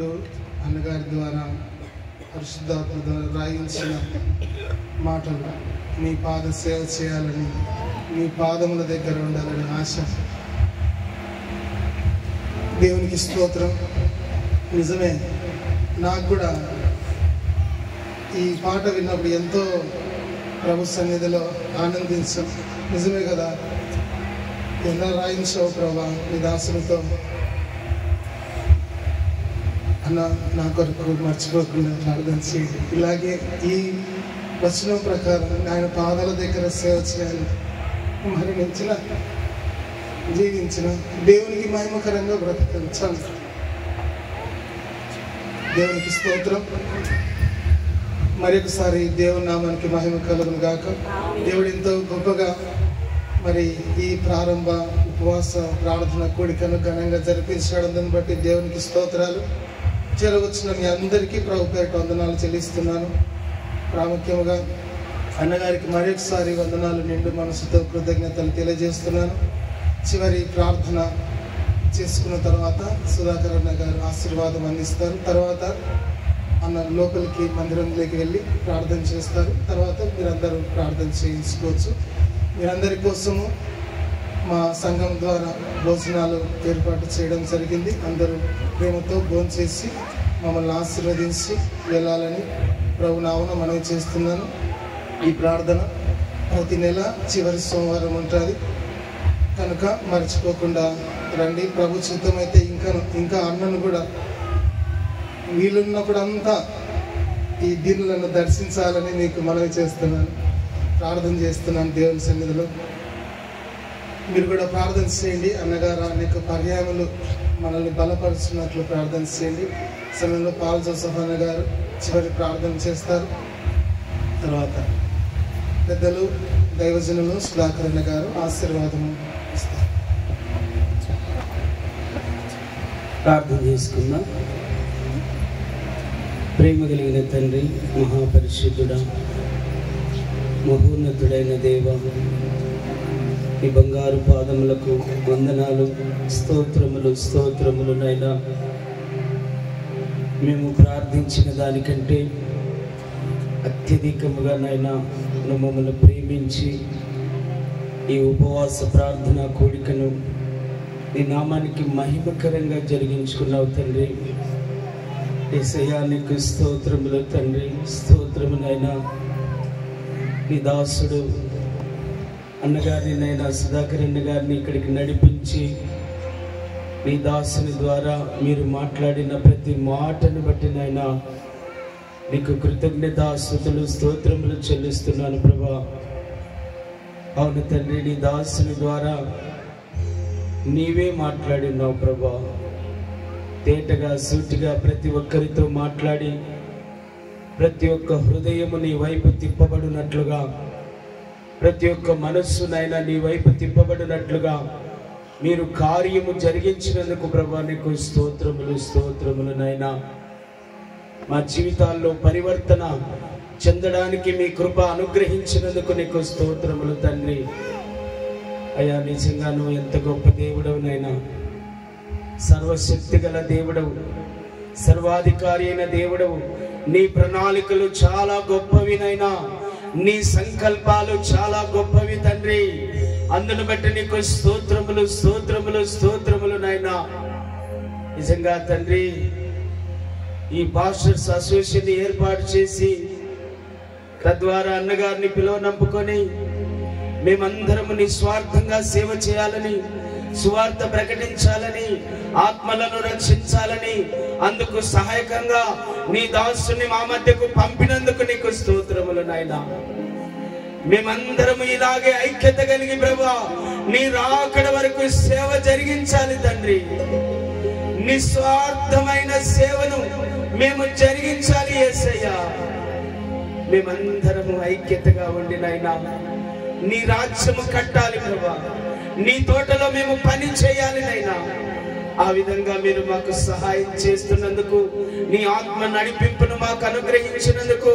ఇప్పుడు అన్నగారి ద్వారా పరిశుద్ధాత్మ ద్వారా రాయించిన మాటలు మీ పాద సేవ చేయాలని, మీ పాదముల దగ్గర ఉండాలని ఆశ. దేవునికి స్తోత్రం. నిజమే, నాకు కూడా ఈ పాట విన్నప్పుడు ఎంతో ప్రభు సన్నిధిలో ఆనందించాం. నిజమే కదా, ఎన్నో రాయించావు ప్రభా మీ దాసులతో. అన్న నా కొరకు మర్చిపోకుండా ప్రార్థన చేయండి. ఇలాగే ఈ వచనం ప్రకారం ఆయన పాదాల దగ్గర సేవ చేయాలి, మరణించిన జీవించిన దేవునికి మహిమకరంగా బ్రతకరించాలి. దేవునికి స్తోత్రం. మరొకసారి దేవుని నామానికి మహిమ కలుగును గాక. దేవుడు ఎంతో గొప్పగా మరి ఈ ప్రారంభ ఉపవాస ప్రార్థన కూడికను ఘనంగా జరిపించడాన్ని బట్టి దేవునికి స్తోత్రాలు. చేరవచ్చిన మీ అందరికీ ప్రభు పేరిట వందనాలు చెల్లిస్తున్నాను. ప్రాముఖ్యంగా అన్నగారికి మరొకసారి వందనాలు నిండు మనసుతో కృతజ్ఞతలు తెలియజేస్తున్నాను. చివరి ప్రార్థన చేసుకున్న తర్వాత సుధాకర్ అన్న గారు ఆశీర్వాదం అందిస్తారు. తర్వాత అన్న లోపలికి మందిరంలోకి వెళ్ళి ప్రార్థన చేస్తారు. తర్వాత మీరందరూ ప్రార్థన చేయించుకోవచ్చు. మీరందరి కోసము మా సంఘం ద్వారా భోజనాలు ఏర్పాటు చేయడం జరిగింది. అందరూ ప్రేమతో భోంచేసి మమ్మల్ని ఆశీర్వదించి వెళ్ళాలని ప్రభు నామమున మనవి చేస్తున్నాను. ఈ ప్రార్థన ప్రతి నెల చివరి సోమవారం ఉంటుంది కనుక మర్చిపోకుండా రండి. ప్రభు చిత్తమైతే ఇంకా అన్నను కూడా వీలున్నప్పుడు అంతా ఈ దీనులను దర్శించాలని మీకు మనవి చేస్తున్నాను, ప్రార్థన చేస్తున్నాను దేవుని సన్నిధిలో. మీరు కూడా ప్రార్థన చేయండి. అన్నగారు అనేక పర్యాయములు మనల్ని బలపరుచున్నట్లు ప్రార్థన చేయండి. సమయంలో పాల్ జోసెఫ్ అన్న గారు చివరి ప్రార్థన చేస్తారు. తర్వాత పెద్దలు దైవజనులు సుధాకర్ అన్న గారు ఆశీర్వాదము ఇస్తారు. ప్రార్థన చేసుకుందాం. ప్రేమ కలిగిన తండ్రి, మహాపరిశుద్ధుడా, మహోన్నతుడైన దేవ, ఈ బంగారు పాదములకు వందనాలు, స్తోత్రములు స్తోత్రములు. నైనా మేము ప్రార్థించిన దానికంటే అత్యధికముగా నైనా మమ్మల్ని ప్రేమించి ఈ ఉపవాస ప్రార్థన కూడికను నీ నామానికి మహిమకరంగా జరిగించుకున్నావు తండ్రి. యేసయ్యా నీకు స్తోత్రములు తండ్రి, స్తోత్రమునైనా. నీ దాసుడు అన్నగారిని నైనా సుధాకర్ అన్న గారిని ఇక్కడికి నడిపించి నీ దాసుని ద్వారా మీరు మాట్లాడిన ప్రతి మాటను బట్టి నైనా నీకు కృతజ్ఞతాస్తుతులు స్తోత్రములు చెల్లిస్తున్నాను ప్రభా. అవును తండ్రి, నీ దాసుని ద్వారా నీవే మాట్లాడినావు ప్రభా. తేటగా సూటిగా ప్రతి ఒక్కరితో మాట్లాడి ప్రతి ఒక్క హృదయము నీ వైపు తిప్పబడినట్లుగా, ప్రతి ఒక్క మనస్సునైనా నీ వైపు తిప్పబడినట్లుగా మీరు కార్యము జరిగించినందుకు ప్రభా నీకు స్తోత్రములు స్తోత్రములు. నైనా మా జీవితాల్లో పరివర్తన చెందడానికి మీ కృప అనుగ్రహించినందుకు నీకు స్తోత్రములు తండ్రి. అయ్యా, నిజంగా నువ్వు ఎంత గొప్ప దేవుడవు నైనా. సర్వశక్తి గల దేవుడవు, సర్వాధికారి అయిన దేవుడవు. నీ ప్రణాళికలు చాలా గొప్పవినైనా, నీ సంకల్పాలు చాలా గొప్పవి తండ్రి. అందును బట్టి నీకు స్తోత్రములు స్తోత్రములు స్తోత్రములు నైనా. నిజంగా తండ్రి, ఈ పాస్టర్స్ అసోసియేషన్ ఏర్పాటు చేసి తద్వారా అన్నగారిని పిలువనంపుకొని మేమందరము నిస్వార్థంగా సేవ చేయాలని, సువార్త ప్రకటించాలని, ఆత్మలను రక్షించాలని, అందుకు సహాయకంగా నీ దాసుని మా మధ్యకు పంపినందుకు నీకు స్తోత్రములు నాయనా. మేమందరము ఇలాగే ఐక్యత కలిగి ప్రభువా నీ రాకడ వరకు సేవ జరిగించాలి తండ్రి. నిస్వార్థమైన సేవను మేము జరిగించాలి యేసయ్యా. మేమందరము ఐక్యతగా ఉండి నాయనా నీ రాజ్యము కట్టాలి ప్రభువా. నీ తోటలో మేము పని చేయాలి నైనా. ఆ విధంగా మీరు మాకు సహాయం చేస్తున్నందుకు, నీ ఆత్మ నడిపింపును మాకు అనుగ్రహించినందుకు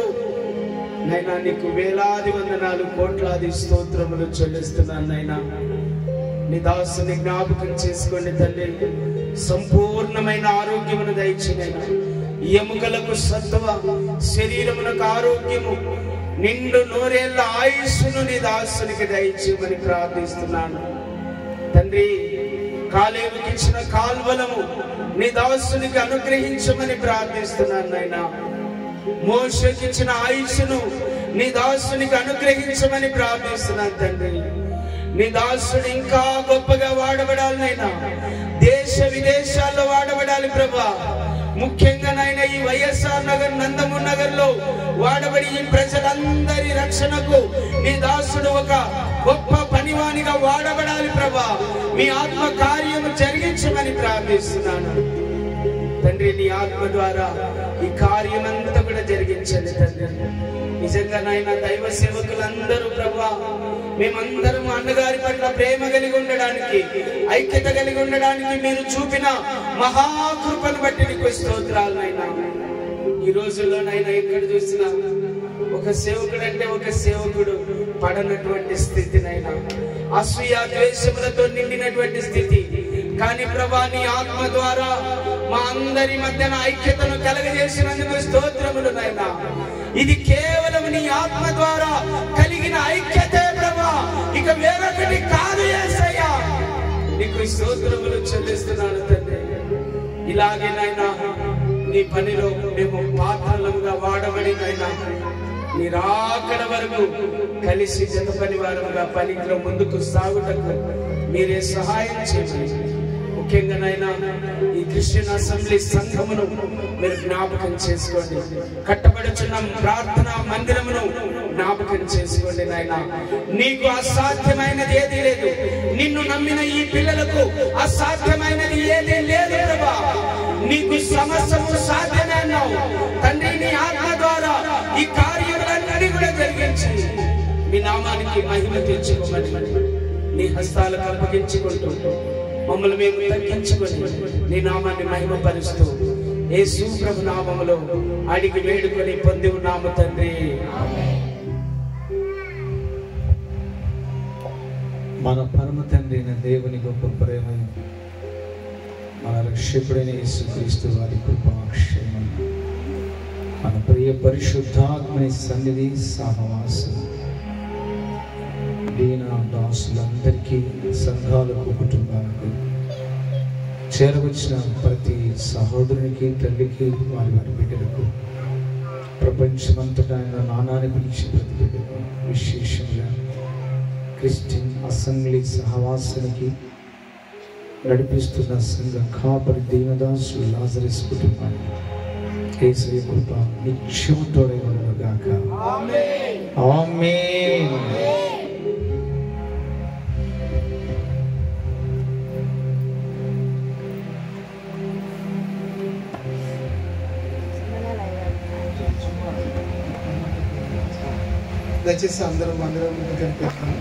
నైనా నీకు వేలాది వందనాలు, కోట్లాది స్తోత్రములు చెల్లిస్తున్నాను నైనా. నీ దాసుని జ్ఞాపకం చేసుకోండి తండ్రి. సంపూర్ణమైన ఆరోగ్యమును దయచేయనైనా, ఎముకలకు సత్వ, శరీరమునకు ఆరోగ్యము, నిండు నూరేళ్ల ఆయుస్సును నీ దాసునికి దయచేయమని ప్రార్థిస్తున్నాను తండ్రి. కాలేవుకి ఇచ్చిన కాల్వలము నీ దాసునికి అనుగ్రహించమని ప్రార్థిస్తున్నాను నాయనా. మోషేకి ఇచ్చిన ఆయుష్ను నీ దాసునికి అనుగ్రహించమని ప్రార్థిస్తున్నాను తండ్రి. నీ దాసుడు ఇంకా గొప్పగా వాడబడాలి నైనా, దేశ విదేశాల్లో వాడబడాలి ప్రభా. ముఖ్యంగా నాయన ఈ వైఎస్ఆర్ నగర్, నందమూర్ నగర్ లో వాడబడి ఈ ప్రజలందరి రక్షణకు నీ దాసుడు ఒక గొప్ప పనివానిగా వాడబడాలి ప్రభా. మీ ఆత్మ కార్యము జరిగించమని ప్రార్థిస్తున్నాను తండ్రి. నీ ఆత్మ ద్వారా ఈ కార్యమంతా కూడా జరిగించండి తండ్రి. నిజంగా నాయన దైవ సేవకులందరూ ప్రభా, మేమందరం అన్నగారి పట్ల ప్రేమ కలిగి ఉండడానికి, ఐక్యత కలిగి ఉండడానికి మీరు చూపిన మహాకృపను బట్టి నీకు స్తోత్రాలు నాయనా. ఈ రోజుల్లో నాయన ఎక్కడ చూసినా ఒక సేవకుడు అంటే ఒక సేవకుడు పడనటువంటి స్థితి నాయన, అసూయ ద్వేషములతో నిండినటువంటి స్థితి. కానీ ప్రభా, నీ ఆత్మ ద్వారా మా అందరి మధ్యన ఐక్యతను కలగజేసినందుకు స్తోత్రములు నాయనా. ఇది కేవలం నీ ఆత్మ ద్వారా కలిగిన ఐక్యతే ప్రభా, ఇక వేరొకటి కాదు యేసయ్యా. నీకు స్తోత్రములు చెల్లిస్తున్నాను తండ్రి. ఇలాగే నాయనా నీ పనిలో మేము పాత్రలుగా వాడబడి నాయనా, నీ రాకడ వరకు కలిసి జత పని వారముగా పనిలో ముందుకు సాగుటకు మీరే సహాయం చేయమని, ముఖ్యంగా నాయనా ఈ క్రిస్టియన్ అసెంబ్లీ సంఘమును మీరు జ్ఞాపకం చేసుకోండి. కట్టబడుచున్న ప్రార్థనా మందిరమును జ్ఞాపకం చేసుకోండి నాయనా. నీకు అసాధ్యమైనది ఏదీ లేదు. నిన్ను నమ్మిన ఈ పిల్లలకు అసాధ్యమైనది ఏదీ లేదు ప్రభా. నీకు సమస్తము సాధ్యమే అన్నావు తండ్రి. నీ ఆత్మ ద్వారా ఈ కార్యములన్నీ కూడా జరిగించి మీ నామానికి మహిమ తెచ్చుకోమని నీ హస్తాలకు అప్పగించుకుంటూ మమ్మల్ని మేము తగ్గించుకొని నీ నామాన్ని మహిమపరుస్తూ యేసు ప్రభు నామములో అడిగి వేడుకొని పొంది ఉన్నాము తండ్రి. మన పరమ తండ్రి అయిన దేవుని గొప్ప ప్రేమ, మన రక్షకుడైన యేసుక్రీస్తు వారి కృపాక్షేమం, మన ప్రియ పరిశుద్ధాత్మని సన్నిధి సహవాసం దీన దాసులందరికీ, సంఘాలకు, కుటుంబాలకు, చేరవచ్చిన ప్రతి సహోదరునికి, తల్లికి, వారి వారి బిడ్డలకు, ప్రపంచమంతటా నానాన్ని పిలిచి ప్రతి బిడ్డకు, విశేషంగా క్రిస్టియన్ అసెంబ్లీ సహవాసానికి నడిపిస్తున్న సంఘ కాపరి దీనదాసు లాజరస్ కుటుంబానికి యేసయ్య కృప నిత్యము తోడై ఉండును గాక. ఆమేన్. దయచేసి అందరం మందిరం దగ్గర పెట్టాం.